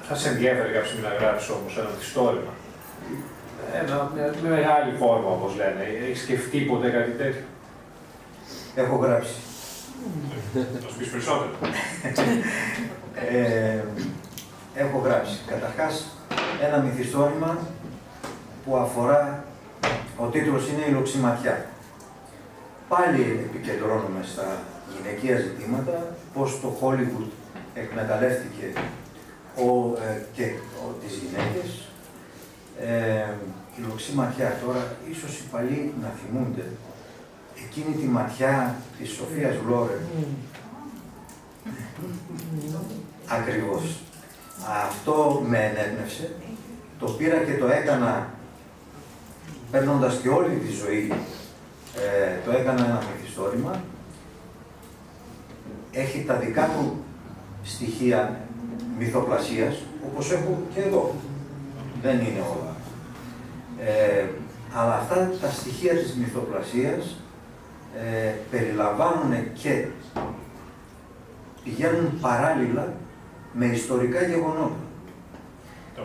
Θα σε ενδιαφέρει κάποια στιγμή να γράψεις όμως ένα μυθιστόρημα? Με μεγάλη φόρμα, όπως λένε. Έχεις σκεφτεί ποτέ κάτι τέτοιο? Έχω γράψει. Θα σου πεις περισσότερο. Έχω γράψει. Καταρχάς, ένα μυθιστόρημα που αφορά, ο τίτλος είναι «Η λοξιματιά». Πάλι επικεντρώνουμε στα γυναικεία ζητήματα, πώς το Hollywood εκμεταλλεύτηκε τις γυναίκες. Η λοξή ματιά τώρα, ίσως οι παλιοί να θυμούνται, εκείνη τη ματιά της Σοφίας Λόρεν. Ακριβώς. Αυτό με ενέπνευσε, το πήρα και το έκανα παίρνοντας και όλη τη ζωή Το έκανα ένα μυθιστόρημα. Έχει τα δικά του στοιχεία μυθοπλασίας, όπως έχω και εδώ. Δεν είναι όλα. Αλλά αυτά τα στοιχεία της μυθοπλασίας περιλαμβάνουν και πηγαίνουν παράλληλα με ιστορικά γεγονότα.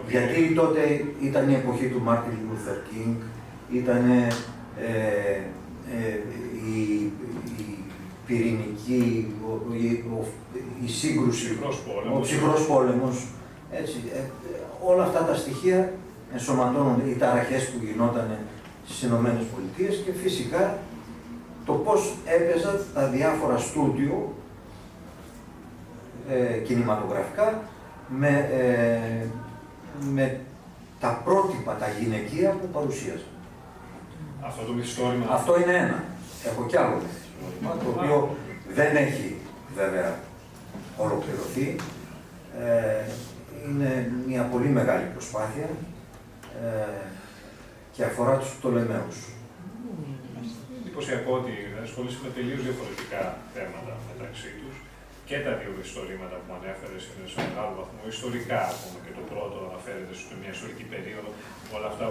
Γιατί τότε ήταν η εποχή του Μάρτιν Λούθερ Κίνγκ, ήταν η πυρηνική, η σύγκρουση, ο ψυχρός πόλεμος. Έτσι, όλα αυτά τα στοιχεία ενσωματώνονται, οι ταραχές που γινόταν στις Ηνωμένες Πολιτείες και φυσικά το πώς έπαιζαν τα διάφορα στούντιο κινηματογραφικά με τα πρότυπα, τα γυναικεία που παρουσίαζαν. Αυτό το μυθιστόρημα. Αυτό είναι ένα. Έχω κι άλλο μυθιστόρημα, το οποίο δεν έχει βέβαια ολοκληρωθεί. Είναι μια πολύ μεγάλη προσπάθεια και αφορά τους Πτολεμαίους. Εντυπωσιακό ότι ασχολείσαι με τελείως διαφορετικά θέματα μεταξύ τους και τα δύο ιστορήματα που ανέφερες είναι σε μεγάλο βαθμό ιστορικά, ακόμα και το πρώτο αναφέρεται σε μια ιστορική περίοδο. Όλα αυτά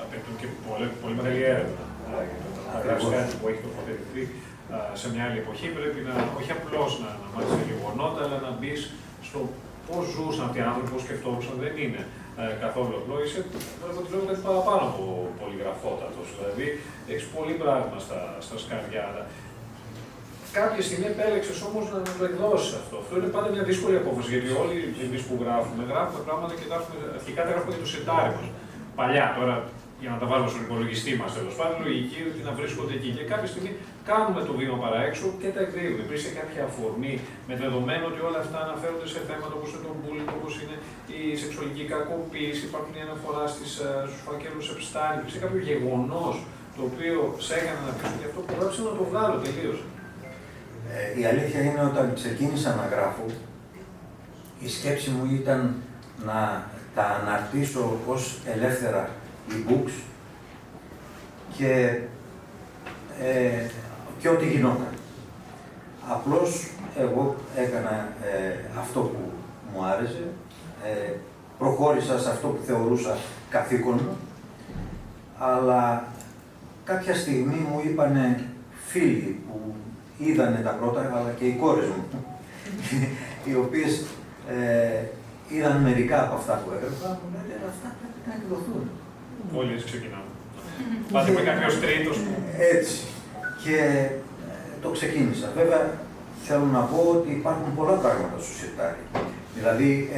απαιτούν και πολύ μεγάλη έρευνα. Να γράψεις κάτι που έχει τοποθετηθεί σε μια άλλη εποχή, πρέπει να όχι απλώς να μάθεις τα γεγονότα, αλλά να μπεις στο πώς ζούσαν αυτοί οι άνθρωποι, πώς σκεφτόντουσαν. Δεν είναι καθόλου απλό. Είσαι, βλέπω ότι λέω κάτι παραπάνω από πολυγραφότατος. Δηλαδή, έχεις πολύ πράγμα στα σκαριά. Κάποια στιγμή επέλεξες όμως να το εκδώσεις αυτό. Αυτό είναι πάντα μια δύσκολη απόφαση, γιατί όλοι εμείς που γράφουμε πράγματα και αρχικά τα γράφουμε για το σετάρι μας. Παλιά, τώρα για να τα βάλουμε στον υπολογιστή μας τέλος πάντων, λογική ότι να βρίσκονται εκεί. Και κάποια στιγμή κάνουμε το βήμα παραέξω και τα εκδίδουμε. Υπήρξε κάποια αφορμή με δεδομένο ότι όλα αυτά αναφέρονται σε θέματα όπως είναι το bullying, όπως είναι η σεξουαλική κακοποίηση, υπάρχει μια αναφορά στους φακέλους Επστάιν, υπήρξε κάποιο γεγονός το οποίο σε έκανε να πεις ότι αυτό που γράψα να το βγάλω τελείως. Η αλήθεια είναι όταν ξεκίνησα να γράφω, η σκέψη μου ήταν να τα αναρτήσω ως ελεύθερα e-books και ό,τι γινόταν. Απλώς εγώ έκανα αυτό που μου άρεσε, προχώρησα σε αυτό που θεωρούσα καθήκον μου, αλλά κάποια στιγμή μου είπανε φίλοι που είδανε τα πρώτα, αλλά και οι κόρες μου, οι οποίες είδαν μερικά από αυτά που έγραφα, μου λένε αυτά πρέπει να εκδοθούν. Όλοι έτσι ξεκινάμε. Πάτε με κάποιος τρίτος. Έτσι. Και το ξεκίνησα. Βέβαια, θέλω να πω ότι υπάρχουν πολλά πράγματα στο σιρτάρι. Δηλαδή,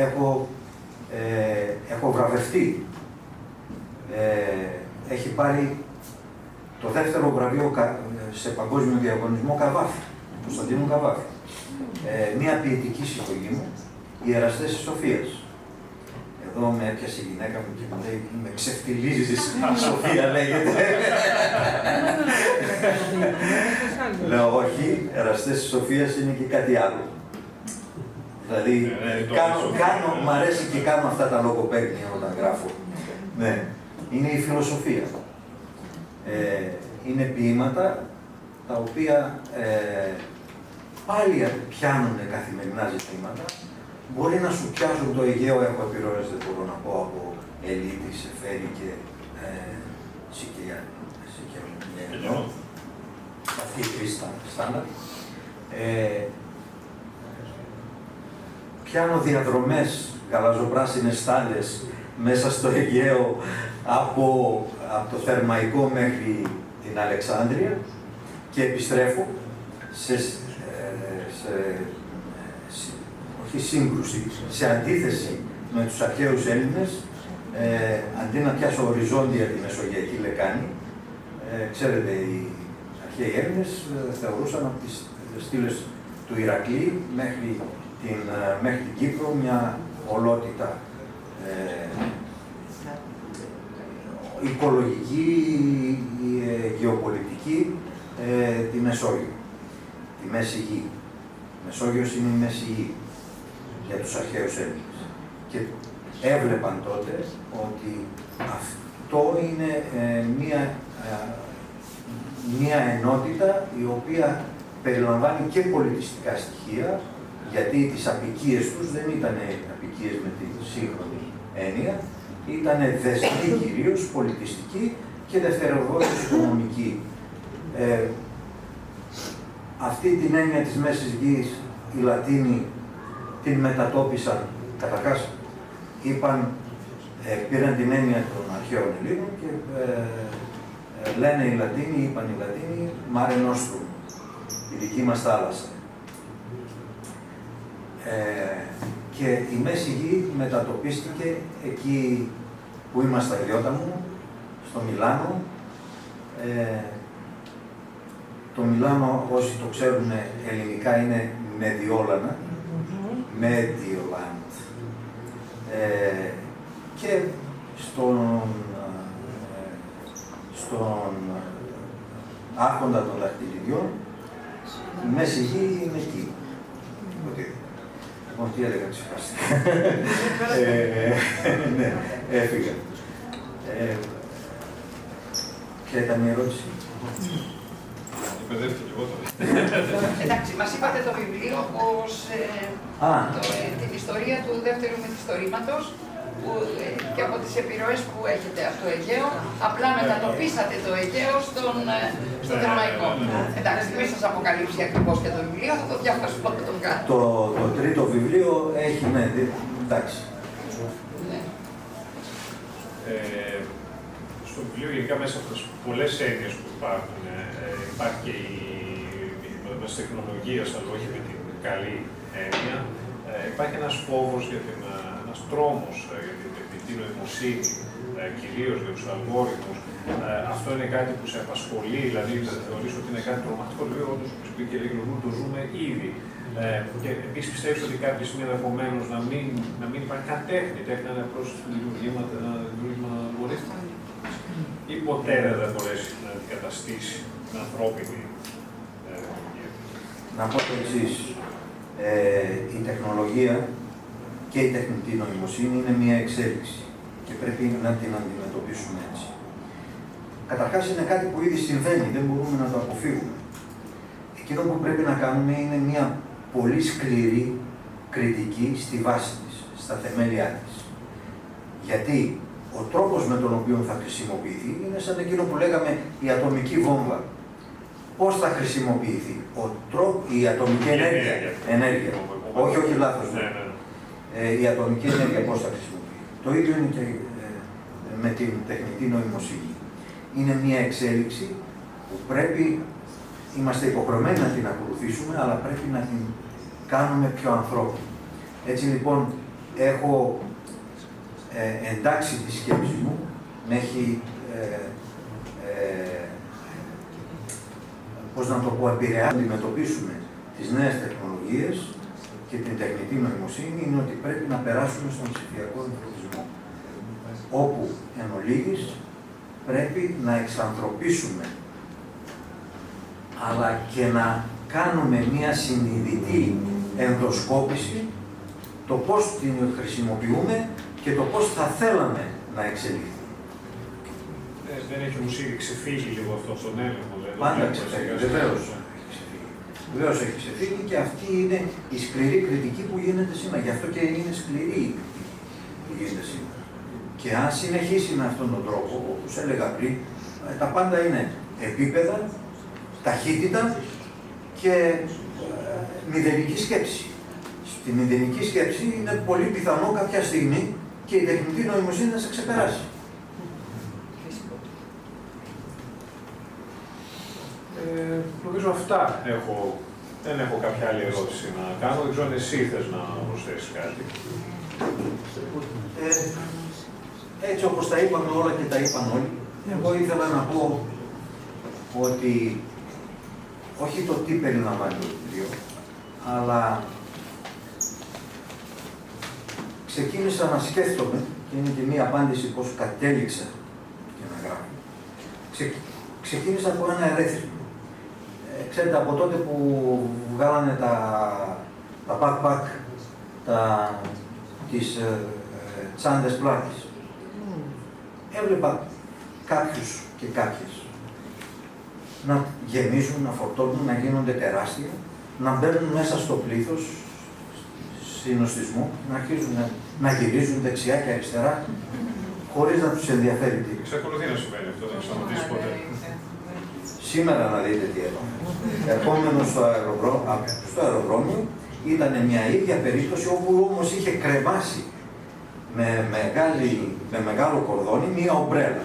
έχω βραβευτεί. Έχει πάρει το δεύτερο βραβείο σε παγκόσμιο διαγωνισμό Καβάφη, του Κωνσταντίνου Καβάφη. Μια ποιητική συλλογή μου, οι Εραστές της Σοφίας. Εδώ με έπιασε η γυναίκα μου και μου λέει, με ξεφτιλίζεις, Σοφία λέγεται. Λέω, όχι, Εραστές της Σοφίας είναι και κάτι άλλο. Δηλαδή, μ' αρέσει και κάνω αυτά τα λογοπαίγνια όταν γράφω. Ναι, είναι η φιλοσοφία. Είναι ποίηματα τα οποία πάλι πιάνουν καθημερινά ζητήματα. Μπορεί να σου πιάσουν το Αιγαίο, έχω επιρροές, δεν μπορώ να πω, από Ελίτη, Σεφέρη και Σικελιανό. Αυτή η τρεις στάνταρ. Πιάνω διαδρομές, γαλαζοπράσινες στάλες μέσα στο Αιγαίο από το Θερμαϊκό μέχρι την Αλεξάνδρεια και επιστρέφω όχι σύγκρουση, σε αντίθεση με τους αρχαίους Έλληνες, αντί να πιάσω οριζόντια τη Μεσογειακή Λεκάνη, ξέρετε, οι αρχαίοι Έλληνες θεωρούσαν από τις στήλες του Ηρακλή μέχρι την Κύπρο μια ολότητα οικολογική, γεωπολιτική, τη Μεσόγειο, τη Μέση Γη. Η Μεσόγειος είναι η Μέση Γη για τους αρχαίους Έλληνες. Και έβλεπαν τότε ότι αυτό είναι μια ενότητα η οποία περιλαμβάνει και πολιτιστικά στοιχεία, γιατί τις απικίες τους δεν ήταν απικίες με τη σύγχρονη έννοια, ήταν δεσμοί κυρίως, πολιτιστική και δευτερευόντως οικονομική. Αυτή την έννοια της Μέσης Γης οι Λατίνοι την μετατόπισαν, καταρχάς είπαν, πήραν την έννοια των αρχαίων Ελλήνων και λένε οι Λατίνοι, είπαν οι Λατίνοι, Mare Nostrum, η δική μας θάλασσα. Και η Μέση Γη μετατοπίστηκε εκεί που ήμασταν ιδιώτα μου, στο Μιλάνο. Το Μιλάνο, όσοι το ξέρουν ελληνικά, είναι Μεδιόλανα, Medioland. Και στον άρχοντα των δαχτυλιδιών, η Μέση Γη είναι εκεί. Λοιπόν, τι έλεγα, ξεχάστηκα. Ναι, έφυγα. Ποια ήταν η ερώτηση? Εντάξει, μας είπατε το βιβλίο ως την ιστορία του δεύτερου μυθιστορήματος και από τις επιρροές που έχετε από το Αιγαίο, απλά μετατοπίσατε το Αιγαίο στο Ρωμαϊκό. Εντάξει, μην σας αποκαλύψει ακριβώς και το βιβλίο, θα το διαβάσω όταν τον κάνω. Το τρίτο βιβλίο έχει, ναι, εντάξει. Στο βιβλίο, γενικά μέσα από τις πολλές έννοιες που υπάρχουν, υπάρχει και η τεχνολογία, αλλά όχι με την καλή έννοια. Υπάρχει ένας φόβος, ένας τρόμος για την τεχνητή νοημοσύνη, κυρίως για τους αλγόριθμους. Αυτό είναι κάτι που σε απασχολεί, δηλαδή θα θεωρήσω ότι είναι κάτι τρομακτικό, το οποίο όντως, όπως είπε και η Λογού, το ζούμε ήδη. Και επίσης πιστεύεις ότι κάποια στιγμή ενδεχομένως να μην υπάρχει καν τέχνη, τέχνη είναι απλώς δημιουργήμα αλγορίθμου. Ή ποτέ δεν θα μπορέσει να αντικαταστήσει την ανθρώπινη τεχνολογία. Να πω το εξής. Η τεχνολογία και η τεχνητή νοημοσύνη είναι μια εξέλιξη και πρέπει να την αντιμετωπίσουμε έτσι. Καταρχάς είναι κάτι που ήδη συμβαίνει, δεν μπορούμε να το αποφύγουμε. Εκείνο που πρέπει να κάνουμε είναι μια πολύ σκληρή κριτική στη βάση της, στα θεμέλια της. Γιατί ο τρόπος με τον οποίο θα χρησιμοποιηθεί είναι σαν εκείνο που λέγαμε η ατομική βόμβα. Πώς θα χρησιμοποιηθεί η ατομική ενέργεια. Όχι λάθος. Η ατομική ενέργεια πώς θα χρησιμοποιηθεί. Το ίδιο είναι και με την τεχνητή νοημοσύνη. Είναι μια εξέλιξη που είμαστε υποχρεωμένοι να την ακολουθήσουμε, αλλά πρέπει να την κάνουμε πιο ανθρώπινη. Έτσι λοιπόν έχω εντάξει τη σκέψη μου, με έχει, πώς να το πω, επηρεάσει να αντιμετωπίσουμε τις νέες τεχνολογίες και την τεχνητή νοημοσύνη, είναι ότι πρέπει να περάσουμε στον ψηφιακό ανθρωπισμό, όπου εν ολίγης πρέπει να εξανθρωπίσουμε, αλλά και να κάνουμε μια συνειδητή ενδοσκόπηση το πώς την χρησιμοποιούμε και το πώς θα θέλαμε να εξελιχθεί. Δεν έχει όμως ήδη ξεφύγει λίγο αυτό από τον έλεγχο, δηλαδή. Πάντα ξεφύγει, βεβαίως. Βεβαίως έχει ξεφύγει και αυτή είναι η σκληρή κριτική που γίνεται σήμερα. Γι' αυτό και είναι σκληρή η κριτική που γίνεται σήμερα. Και αν συνεχίσει με αυτόν τον τρόπο, όπως έλεγα πριν, τα πάντα είναι επίπεδα, ταχύτητα και μηδενική σκέψη. Στη μηδενική σκέψη είναι πολύ πιθανό κάποια στιγμή και η τεχνητή νοημοσύνη να σε ξεπεράσει. Νομίζω αυτά έχω. Δεν έχω κάποια άλλη ερώτηση να κάνω. Δεν ξέρω αν εσύ θες να προσθέσεις κάτι. Έτσι όπως τα είπαμε όλα και τα είπαν όλοι, εγώ ήθελα να πω ότι όχι το τι περιλαμβάνει το βιβλίο, αλλά ξεκίνησα να σκέφτομαι, και είναι και μία απάντηση πώς κατέληξα για να γράφω. Ξεκίνησα από ένα ερέθισμα. Ξέρετε, από τότε που βγάλανε τα backpack, τις τσάντες πλάτης, έβλεπα κάποιους και κάποιες να γεμίζουν, να φορτώνουν, να γίνονται τεράστια, να μπαίνουν μέσα στο πλήθος, συνοστισμό, να αρχίζουν να γυρίζουν δεξιά και αριστερά, χωρίς να τους ενδιαφέρει τίποτα. Εξακολουθεί να συμβαίνει αυτό, δεν σταματήσει ποτέ. Σήμερα να δείτε τι εδώ. Επόμενο στο αεροδρόμιο ήταν μια ίδια περίπτωση, όπου όμως είχε κρεμάσει με μεγάλο κορδόνι μια ομπρέλα.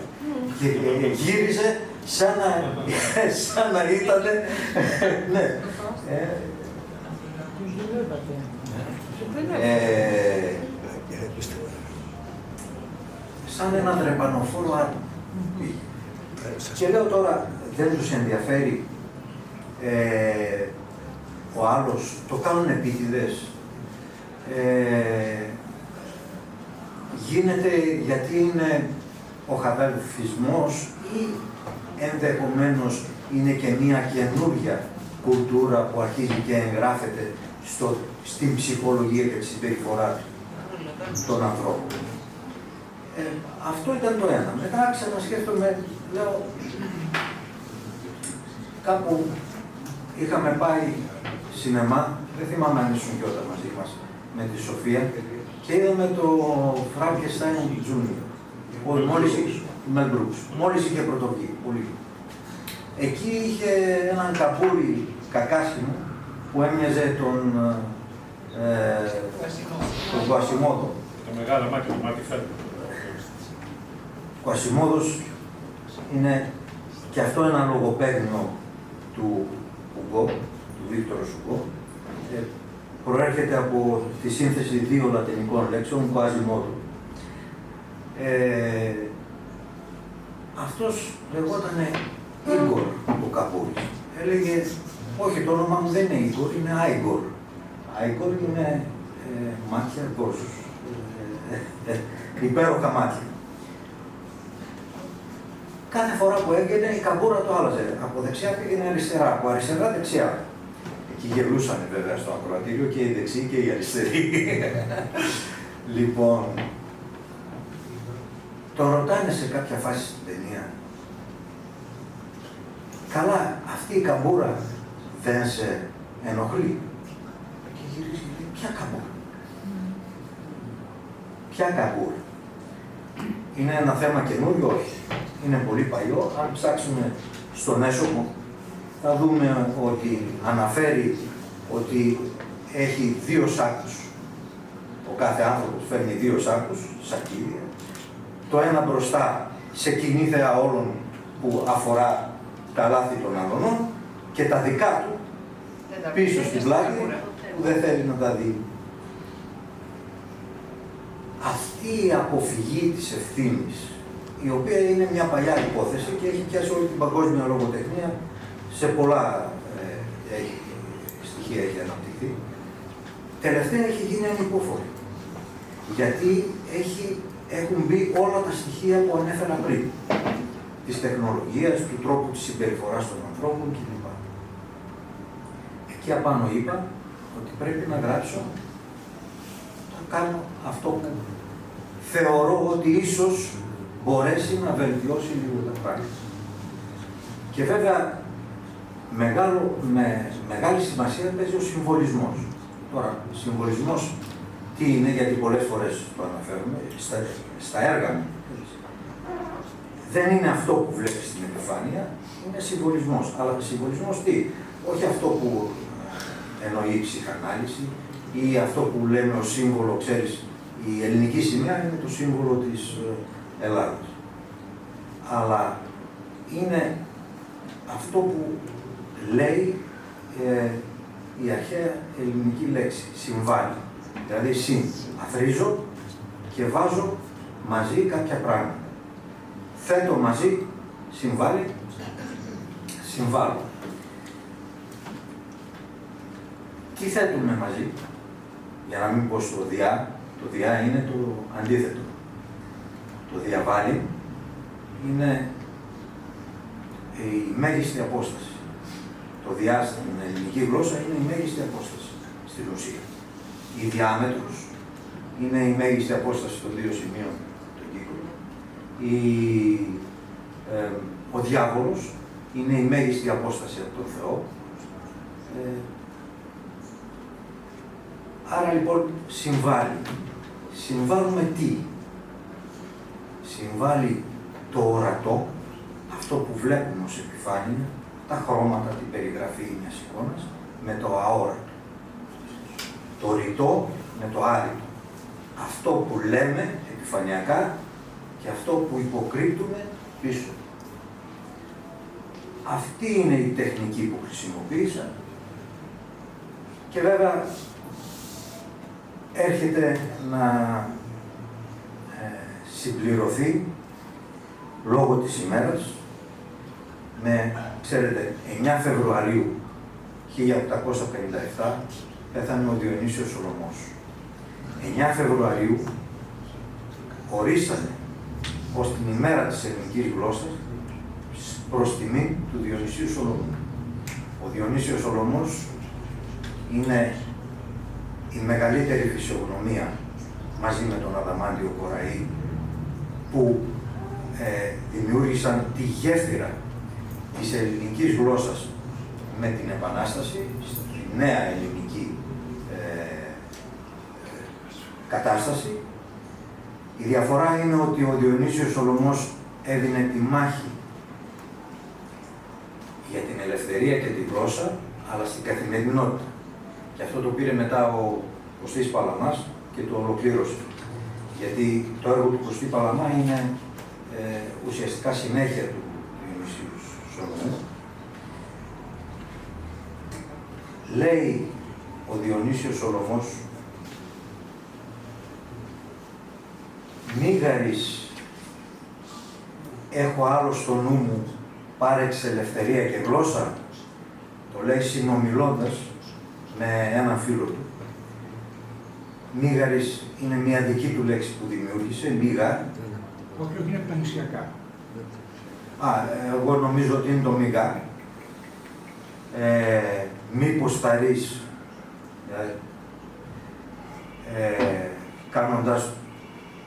Και γύριζε σαν να ήταν. Ναι. Σαν ένα τρεπανοφόρο άτομο. Και λέω τώρα, δεν τους ενδιαφέρει ο άλλος, το κάνουν επίτηδες. Γίνεται γιατί είναι ο χαδαφισμός ή ενδεχομένως είναι και μια καινούργια κουλτούρα που αρχίζει και εγγράφεται στην ψυχολογία και τη συμπεριφορά των ανθρώπων. Αυτό ήταν το ένα. Μετά ξανασκέφτομαι, λέω, κάπου είχαμε πάει σινεμά, δεν θυμάμαι αν ήσουν και όταν μαζί μας, με τη Σοφία, και είδαμε το Frankenstein Junior. Μόλις είχε πρωτοβγεί, πολύ. Εκεί είχε έναν καπούρι κακάσιμο που έμοιαζε τον Κουασιμόδο. Το μεγάλο μάτι, το μάτι φέρνει. Ο Κουασιμόδος είναι και αυτό ένα λογοπαίγνιο του Ουγκό, του Βίκτορο Ουγκό. Προέρχεται από τη σύνθεση δύο λατινικών λέξεων, Κουασιμόδο. Αυτός λεγότανε Ίγκορ ο Καπούρης. Έλεγε, όχι, το όνομα μου δεν είναι Ίγκορ, είναι Άιγκορ. Άιγκορ είναι μάτια γκόρσους. Υπέροχα μάτια. Κάθε φορά που έβγαινε η καμπούρα το άλλαζε. Από δεξιά πήγαινε αριστερά, από αριστερά δεξιά. Εκεί γελούσαν βέβαια στο ακροατήριο και οι δεξιοί και οι αριστεροί. Λοιπόν, τον ρωτάνε σε κάποια φάση στην ταινία, καλά, αυτή η καμπούρα δεν σε ενοχλεί? Και γυρίζει και λέει, ποια καμπούρα? Ποια καμπούρα? Είναι ένα θέμα καινούριο? Όχι. Είναι πολύ παλιό. Αν ψάξουμε στον έσωπο, θα δούμε ότι αναφέρει ότι έχει δύο σάκους. Ο κάθε άνθρωπος φέρνει δύο σάκους, σακίδια. Το ένα μπροστά σε κοινή θέα όλων που αφορά τα λάθη των άλλων και τα δικά του πίσω στην πλάτη που δεν θέλει να τα δει. Αυτή η αποφυγή της ευθύνης, η οποία είναι μια παλιά υπόθεση και έχει πιάσει όλη την παγκόσμια λογοτεχνία, σε πολλά στοιχεία έχει αναπτυχθεί, τελευταία έχει γίνει ανυπόφορη. Γιατί έχουν μπει όλα τα στοιχεία που ανέφερα πριν. Της τεχνολογίας, του τρόπου της συμπεριφοράς των ανθρώπων κλπ. Εκεί απάνω είπα ότι πρέπει να γράψω, θα κάνω αυτό που θεωρώ ότι ίσως μπορέσει να βελτιώσει λίγο τα πράγματα. Και βέβαια, μεγάλη σημασία παίζει ο συμβολισμός. Τώρα, συμβολισμός τι είναι, γιατί πολλές φορές το αναφέρουμε, στα έργα μου. Δεν είναι αυτό που βλέπεις στην επιφάνεια, είναι συμβολισμός. Αλλά συμβολισμός τι? Όχι αυτό που εννοεί η ψυχανάλυση ή αυτό που λέμε ως σύμβολο, ξέρεις, η ελληνική σημαία είναι το σύμβολο της Ελλάδας. Αλλά είναι αυτό που λέει η αρχαία ελληνική λέξη, συμβάλλει. Δηλαδή, αθροίζω και βάζω μαζί κάποια πράγματα. Θέτω μαζί, συμβάλλει, συμβάλλω. Τι θέτουμε μαζί, για να μην πω στο διά, το διά είναι το αντίθετο. Το διαβάλλει είναι η μέγιστη απόσταση. Το διά στην ελληνική γλώσσα είναι η μέγιστη απόσταση στην ουσία. Η διάμετρος είναι η μέγιστη απόσταση των δύο σημείων του κύκλου. Ο διάβολος είναι η μέγιστη απόσταση από τον Θεό. Άρα λοιπόν συμβάλλει. Συμβάλλουμε τι? Συμβάλλει το ορατό, αυτό που βλέπουμε ως επιφάνεια, τα χρώματα, την περιγραφή μιας εικόνας, με το αόρατο. Το ρητό με το άρρητο. Αυτό που λέμε επιφανειακά και αυτό που υποκρύπτουμε πίσω. Αυτή είναι η τεχνική που χρησιμοποίησα και βέβαια έρχεται να συμπληρωθεί λόγω της ημέρας με, ξέρετε, 9 Φεβρουαρίου 1857 πέθανε ο Διονύσιος Σολωμός. 9 Φεβρουαρίου ορίσανε ως την ημέρα της ελληνικής γλώσσας προς τιμή του Διονυσίου Σολωμού. Ο Διονύσιος Σολωμός είναι η μεγαλύτερη φυσιογνωμία μαζί με τον Αδαμάντιο Κοραή που δημιούργησαν τη γέφυρα της ελληνικής γλώσσας με την Επανάσταση, στη νέα ελληνική κατάσταση. Η διαφορά είναι ότι ο Διονύσιος Σολωμός έδινε τη μάχη για την ελευθερία και τη γλώσσα, αλλά στην καθημερινότητα. Και αυτό το πήρε μετά ο Κωστής Παλαμάς και το ολοκλήρωσε. Γιατί το έργο του Κωστή Παλαμά είναι ουσιαστικά συνέχεια του Διονυσίου Σολωμού. Λέει ο Διονύσιος Σολωμός, «Μίγαρης έχω άλλο στο νου μου, πάρεξε ελευθερία και γλώσσα», το λέει συνομιλώντας με έναν φίλο του. Μίγαρης είναι μια δική του λέξη που δημιούργησε, μίγα. Όχι, είναι από τα νησιακά. Εγώ νομίζω ότι είναι το μίγα. Μήπως θαρείς, κάνοντας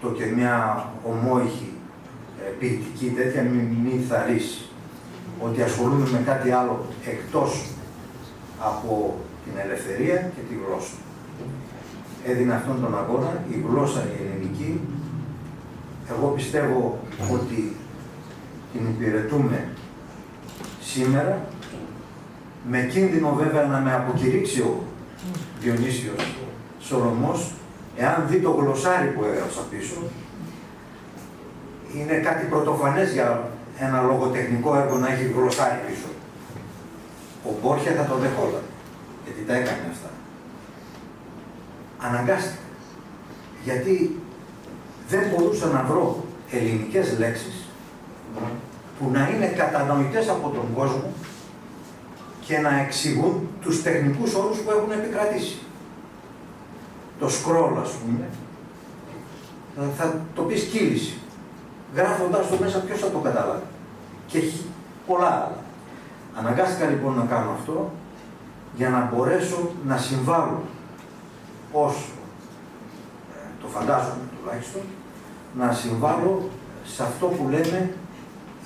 το και μια ομόηχη ποιητική τέτοια, μη θαρείς ότι ασχολούμαι με κάτι άλλο εκτός από την ελευθερία και τη γλώσσα. Έδινε αυτόν τον αγώνα, η γλώσσα η ελληνική. Εγώ πιστεύω ότι την υπηρετούμε σήμερα, με κίνδυνο βέβαια να με αποκηρύξει ο Διονύσιος Σολωμός, εάν δει το γλωσσάρι που έγραψα πίσω, είναι κάτι πρωτοφανές για ένα λογοτεχνικό έργο να έχει γλωσσάρι πίσω. Ο Μπόρχια θα το δεχόταν, γιατί τα έκανε αυτά. Αναγκάστηκα, γιατί δεν μπορούσα να βρω ελληνικές λέξεις που να είναι κατανοητές από τον κόσμο και να εξηγούν τους τεχνικούς όρους που έχουν επικρατήσει. Το scroll, ας πούμε, θα το πεις κύληση. Γράφοντας το μέσα, ποιος θα το καταλάβει. Και έχει πολλά άλλα. Αναγκάστηκα λοιπόν να κάνω αυτό για να μπορέσω να συμβάλλω όσο το φαντάζομαι τουλάχιστον, να συμβάλλω σε αυτό που λέμε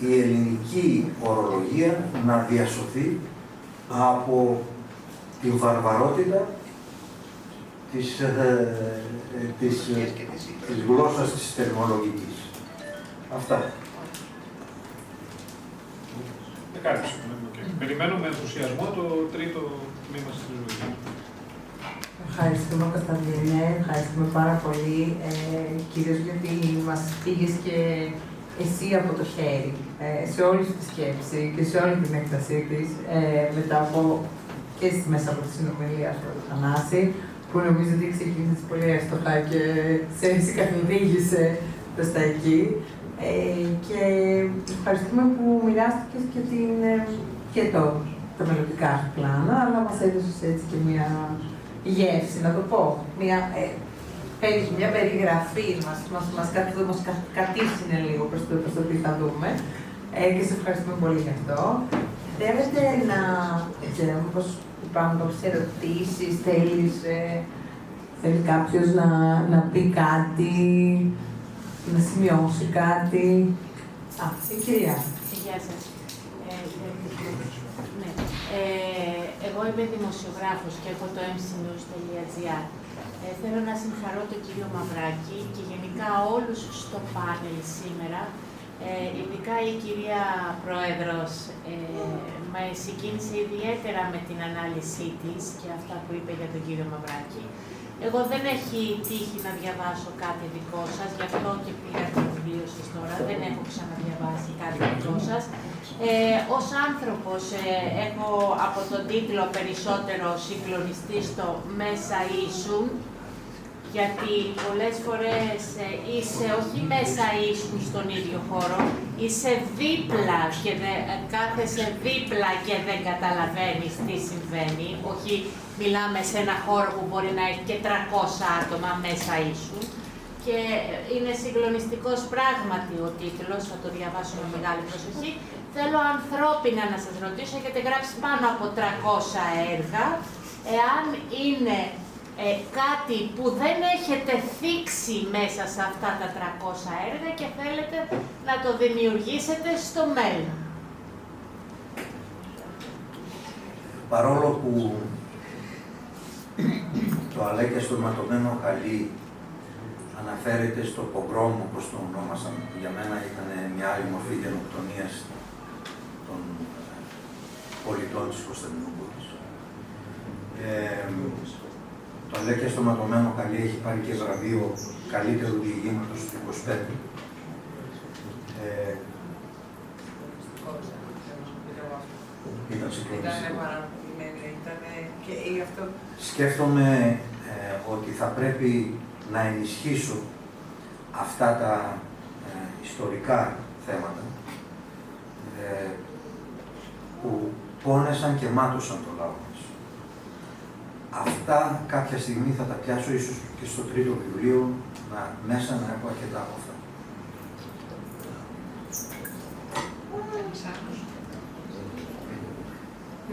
η ελληνική ορολογία να διασωθεί από την βαρβαρότητα της γλώσσας της τεχνολογικής. Αυτά. Περιμένω με ενθουσιασμό το τρίτο τμήμα στη ζωή. Ευχαριστούμε, Κωνσταντίνε, ευχαριστούμε πάρα πολύ, κυρίως γιατί μας πήγες και εσύ από το χέρι σε όλη τη σκέψη και σε όλη την έκτασή της, μετά από και μέσα από τη συνομιλία σου, Θανάση, που νομίζω ότι ξεκίνησε πολύ εύστοχα και σε καθοδήγησε προς τα εκεί. Και ευχαριστούμε που μοιράστηκες και τα μελλοντικά σου πλάνα, αλλά μας έδωσες έτσι και μια γεύση, να το πω, μια περιγραφή, μας κατήφθηνε λίγο προς το τι θα δούμε και σε ευχαριστούμε πολύ γι' αυτό. Θέλετε να, δεν ξέρω, μήπως υπάρχουν κάποιες ερωτήσεις, θέλει κάποιος να πει κάτι, να σημειώσει κάτι. Η κυρία. Γεια σας. Εγώ είμαι δημοσιογράφος και έχω το mcnews.gr. Θέλω να συγχαρώ τον κύριο Μαυράκη και γενικά όλους στο πάνελ σήμερα. Ειδικά η κυρία Πρόεδρος με συγκίνησε ιδιαίτερα με την ανάλυση της και αυτά που είπε για τον κύριο Μαυράκη. Εγώ δεν έχει τύχει να διαβάσω κάτι δικό σας, γι' αυτό και πήρα το βιβλίο σας τώρα, δεν έχω ξαναδιαβάσει κάτι δικό σας. Ως άνθρωπος έχω από τον τίτλο περισσότερο συγκλονιστεί στο μέσα ήσουν, γιατί πολλές φορές είσαι όχι μέσα ήσουν στον ίδιο χώρο, είσαι δίπλα και κάθεσαι δίπλα και δεν καταλαβαίνεις τι συμβαίνει, όχι μιλάμε σε ένα χώρο που μπορεί να έχει και 300 άτομα μέσα ήσουν. Και είναι συγκλονιστικός πράγματι ο τίτλος, θα το διαβάσω με μεγάλη προσοχή. Θέλω ανθρώπινα να σας ρωτήσω, έχετε γράψει πάνω από 300 έργα, εάν είναι κάτι που δεν έχετε θίξει μέσα σε αυτά τα 300 έργα και θέλετε να το δημιουργήσετε στο μέλλον. Παρόλο που το Αλέκια στο ματωμένο χαλί αναφέρεται στο πογκρόμ, όπως το ονόμασαν, που για μένα ήταν μια άλλη μορφή γενοκτονίας των πολιτών της Κωνσταντινούπολης. Το Αλέκια στο ματωμένο χαλί έχει πάρει και βραβείο καλύτερου διηγήματος του 25. Ήταν Σκέφτομαι ότι θα πρέπει να ενισχύσω αυτά τα ιστορικά θέματα που πόνεσαν και μάτωσαν το λαό μας. Αυτά κάποια στιγμή θα τα πιάσω ίσως και στο τρίτο βιβλίο, μέσα να έχω αρκετά από αυτά.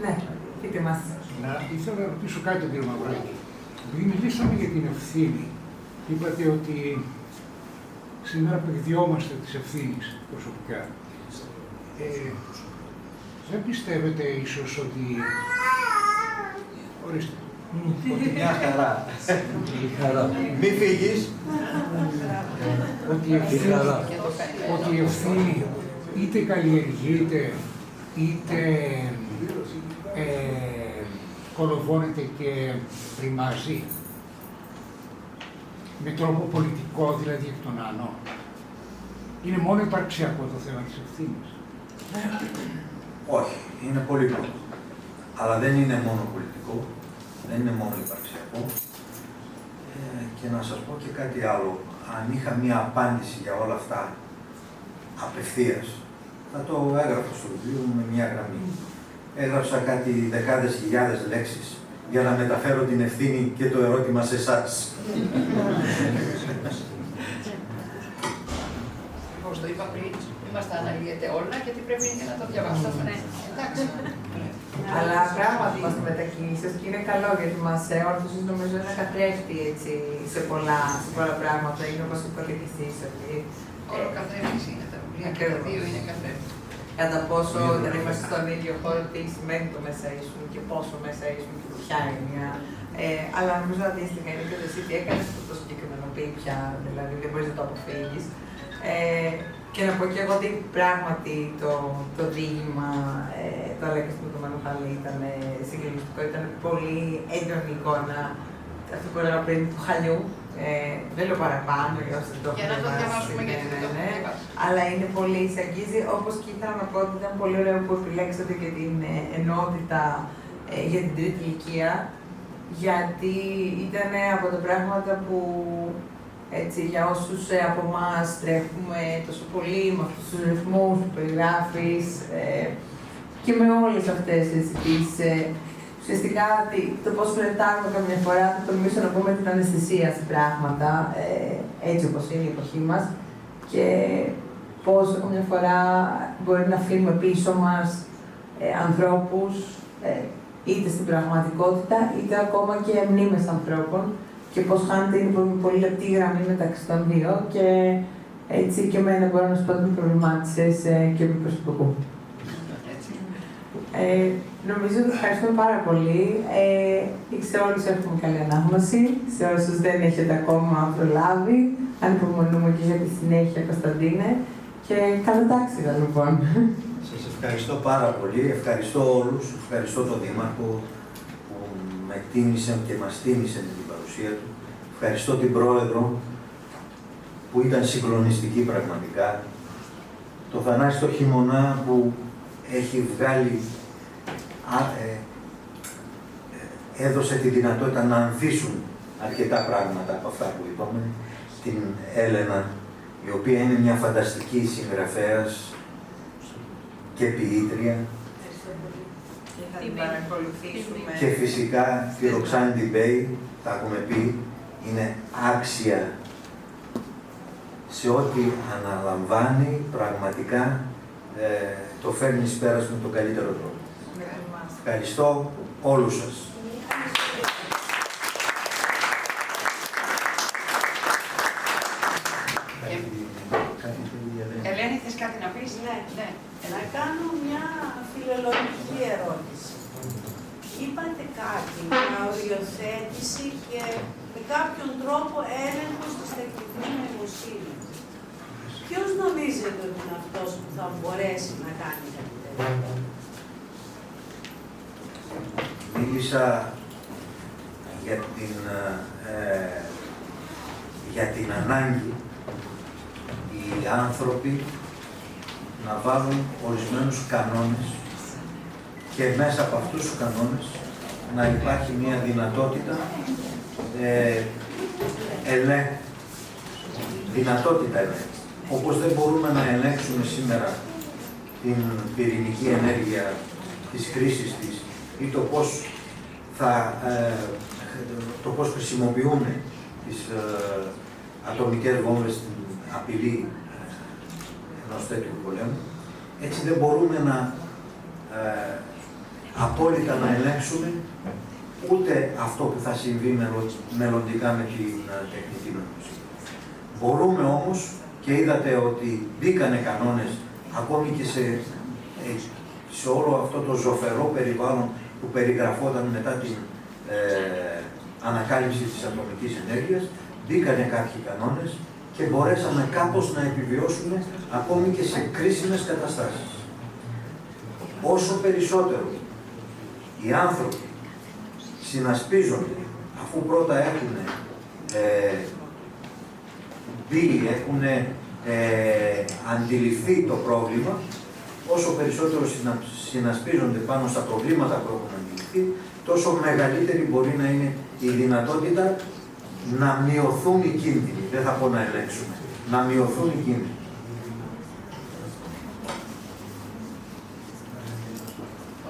Ναι, πείτε μας. Ήθελα να ρωτήσω κάτι τον κύριο Μαυράκη. Επειδή μιλήσαμε για την ευθύνη, είπατε ότι σήμερα παιδιόμαστε της ευθύνης προσωπικά. Δεν πιστεύετε ίσως ότι... Ορίστε. Ότι μια χαρά. Μη φύγεις. Ότι η ευθύνη είτε καλλιεργείται, είτε κολοβώνεται και ρημάζει. Με τρόπο πολιτικό, δηλαδή εκ των άνω. Είναι μόνο υπαρξιακό το θέμα της ευθύνης. Όχι, είναι πολύπλοκο. Αλλά δεν είναι μόνο πολιτικό, δεν είναι μόνο υπαρξιακό. Και να σας πω και κάτι άλλο. Αν είχα μία απάντηση για όλα αυτά απευθείας, θα το έγραφα στο βιβλίο μου με μία γραμμή. Έγραψα κάτι δεκάδες χιλιάδες λέξεις για να μεταφέρω την ευθύνη και το ερώτημα σε εσάς. Όπως το είπα πριν, είμαστε αναλύεται όλα γιατί πρέπει και να το διαβάσουμε. Εντάξει. Αλλά πράγματι είμαστε μετακινήσεις και είναι καλό γιατί μας όρθωσε νομίζω ένα καθρέφτη έτσι, σε πολλά πράγματα. Είναι όπως είπατε και εσείς ότι... Όλο καθρέφτης είναι τα βιβλία και τα δύο είναι καθρέφτη. Κατά πόσο δεν είμαστε στον ίδιο χώρο, τι σημαίνει το μέσα ήσουν και πόσο μέσα ήσουν και ποια είναι μια. Αλλά νομίζω αντίστοιχα είναι και το εσύ τι έκανες το συγκεκριμένοποιεί πια, δηλαδή δεν μπορείς να το αποφύγεις. Και να πω και εγώ ότι πράγματι το διήγημα το Αλέκια στο ματωμένο χαλί ήταν συγκλονιστικό, ήταν πολύ έντονη εικόνα αυτό που έλεγα πριν του χαλιού. Δεν λέω παραπάνω για όσοι το Για να το διαβάσουμε γιατί δεν το ναι, αλλά είναι πολύ εισαγγίζει. Όπως και ήθελα να πω ότι ήταν πολύ ωραίο που επιλέξατε και την ενότητα για την τρίτη ηλικία, γιατί ήταν από τα πράγματα που έτσι, για όσους από εμάς τρέχουμε τόσο πολύ με αυτούς τους ρυθμούς που περιγράφεις και με όλες αυτές τις ουσιαστικά το πώς φλερτάρουμε καμιά φορά, θα τολμήσω να πούμε την αναισθησία σε πράγματα, έτσι όπως είναι η εποχή μας και πώς καμιά φορά μπορεί να αφήνουμε πίσω μας ανθρώπους είτε στην πραγματικότητα είτε ακόμα και μνήμες ανθρώπων και πώς χάνεται είναι πολύ λεπτή γραμμή μεταξύ των δύο και έτσι και εμένα μπορώ να σου πω ότι με προβλημάτισες και με προσωπικού. Νομίζω ότι ευχαριστούμε πάρα πολύ. Σε όλους έχουμε καλή ανάγνωση, σε όσους δεν έχετε ακόμα προλάβει. Ανυπομονούμε και για τη συνέχεια, Κωνσταντίνε. Και καλό τάξιδα, λοιπόν. Σας ευχαριστώ πάρα πολύ. Ευχαριστώ όλους. Ευχαριστώ τον Δήμαρχο που με τίμησε και μας τίμησε με την παρουσία του. Ευχαριστώ την Πρόεδρο που ήταν συγκλονιστική πραγματικά. Το Θανάση το Χειμωνά που έχει βγάλει, έδωσε τη δυνατότητα να ανθίσουν αρκετά πράγματα από αυτά που είπαμε. Την Έλενα, η οποία είναι μια φανταστική συγγραφέας και ποιήτρια. Και φυσικά τη Ροξάνη Ντιμπέη, τα έχουμε πει, είναι άξια σε ό,τι αναλαμβάνει, πραγματικά το φέρνει εις πέρας με τον καλύτερο τρόπο. Ευχαριστώ όλους σας. Ελένη, θες κάτι να πεις? Ναι. Να κάνω μια φιλολογική ερώτηση. Είπατε κάτι για οριοθέτηση και με κάποιον τρόπο έλεγχος της τεχνητής νοημοσύνης. Ποιος νομίζετε ότι είναι αυτός που θα μπορέσει να κάνει κάτι τέτοιο? Μίλησα για την ανάγκη οι άνθρωποι να βάλουν ορισμένους κανόνες και μέσα από αυτούς τους κανόνες να υπάρχει μια δυνατότητα ελέγχου. Δυνατότητα ελέγχου. Όπως δεν μπορούμε να ελέγξουμε σήμερα την πυρηνική ενέργεια, της χρήσης της ή το πώς χρησιμοποιούμε τις ατομικές βόμβες στην απειλή ενός τέτοιου πολέμου, έτσι δεν μπορούμε να απόλυτα να ελέγξουμε ούτε αυτό που θα συμβεί μελλοντικά με την τεχνητή νοημοσύνη. Μπορούμε όμως, και είδατε ότι μπήκανε κανόνες ακόμη και σε όλο αυτό το ζωφερό περιβάλλον που περιγραφόταν μετά την ανακάλυψη της ατομικής ενέργειας, μπήκανε κάποιοι κανόνες και μπορέσαμε κάπως να επιβιώσουμε ακόμη και σε κρίσιμες καταστάσεις. Όσο περισσότερο οι άνθρωποι συνασπίζονται, αφού πρώτα έχουν μπει, έχουν αντιληφθεί το πρόβλημα, όσο περισσότερο συνασπίζονται πάνω στα προβλήματα που έχουν αντιληφθεί, τόσο μεγαλύτερη μπορεί να είναι η δυνατότητα να μειωθούν οι κίνδυνοι. Δεν θα πω να ελέγξουμε. Να μειωθούν οι κίνδυνοι.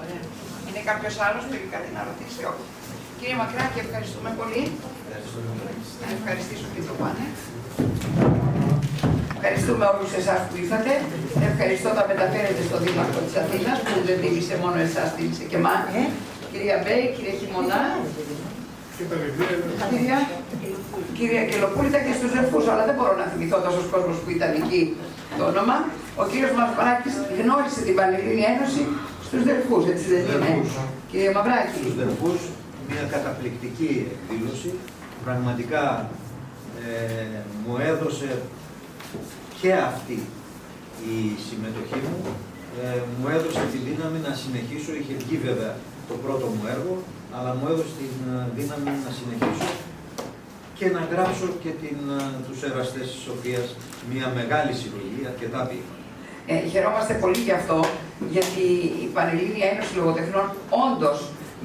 Ωραία. Είναι κάποιος άλλος που έχει κάτι να ρωτήσει? Όχι. Κύριε Μακράκη, ευχαριστούμε πολύ. Να ευχαριστήσω και το πάνελ. Ευχαριστούμε όλους εσάς που ήρθατε. Ευχαριστώ τα μεταφέρετε στον Δήμαρχο της Αθήνας που δεν τίμησε μόνο εσάς, τίμησε και εμάς. Κυρία Μπέη, κύριε Χειμωνά. Κυρία Κελοπούλη, ήταν και στους Δελφούς, αλλά δεν μπορώ να θυμηθώ τόσος κόσμος που ήταν εκεί το όνομα. Ο κύριος Μαυράκης γνώρισε την Πανελλήνια Ένωση στους Δελφούς, έτσι δεν είναι? Κύριε Μαυράκη. Στους Δελφούς, μια καταπληκτική εκδήλωση. Πραγματικά μου έδωσε και αυτή η συμμετοχή μου, μου έδωσε τη δύναμη να συνεχίσω. Είχε βγει βέβαια το πρώτο μου έργο, αλλά μου έδωσε τη δύναμη να συνεχίσω και να γράψω και τους εραστές της Σοφίας, μια μεγάλη συλλογή, αρκετά ποίηματα. Χαιρόμαστε πολύ γι' αυτό, γιατί η Πανελλήνια Ένωση Λογοτεχνών όντως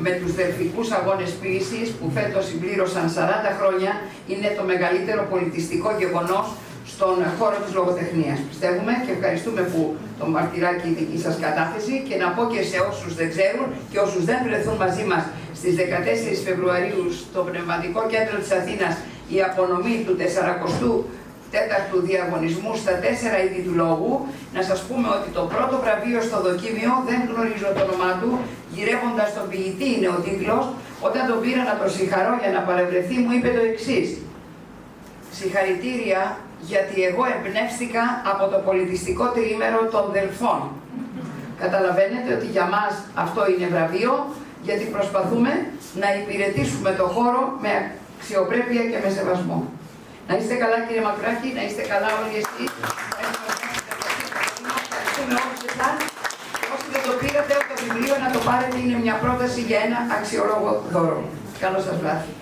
με τους Δελφικούς Αγώνες Ποίησης που φέτος συμπλήρωσαν 40 χρόνια είναι το μεγαλύτερο πολιτιστικό γεγονός στον χώρο της λογοτεχνίας. Πιστεύουμε και ευχαριστούμε που το μαρτυράκι η δική σας κατάθεση, και να πω και σε όσους δεν ξέρουν και όσους δεν βρεθούν μαζί μας στις 14 Φεβρουαρίου στο Πνευματικό Κέντρο της Αθήνας η απονομή του 44ου διαγωνισμού στα 4 είδη του λόγου. Να σας πούμε ότι το πρώτο βραβείο στο δοκίμιο, δεν γνωρίζω το όνομά του, γυρεύοντας τον ποιητή είναι ο τίτλος. Όταν τον πήρα να τον συγχαρώ για να παρευρεθεί, μου είπε το εξής: συγχαρητήρια, γιατί εγώ εμπνεύστηκα από το πολιτιστικό τριήμερο των Δελφών. Καταλαβαίνετε ότι για μας αυτό είναι βραβείο, γιατί προσπαθούμε να υπηρετήσουμε το χώρο με αξιοπρέπεια και με σεβασμό. Να είστε καλά κύριε Μαυράκη, να είστε καλά όλοι εσείς. Ευχαριστούμε όλους εσάς. Όσοι δεν το πήρατε από το βιβλίο να το πάρετε, είναι μια πρόταση για ένα αξιολόγο δώρο. Καλό σας βράδυ.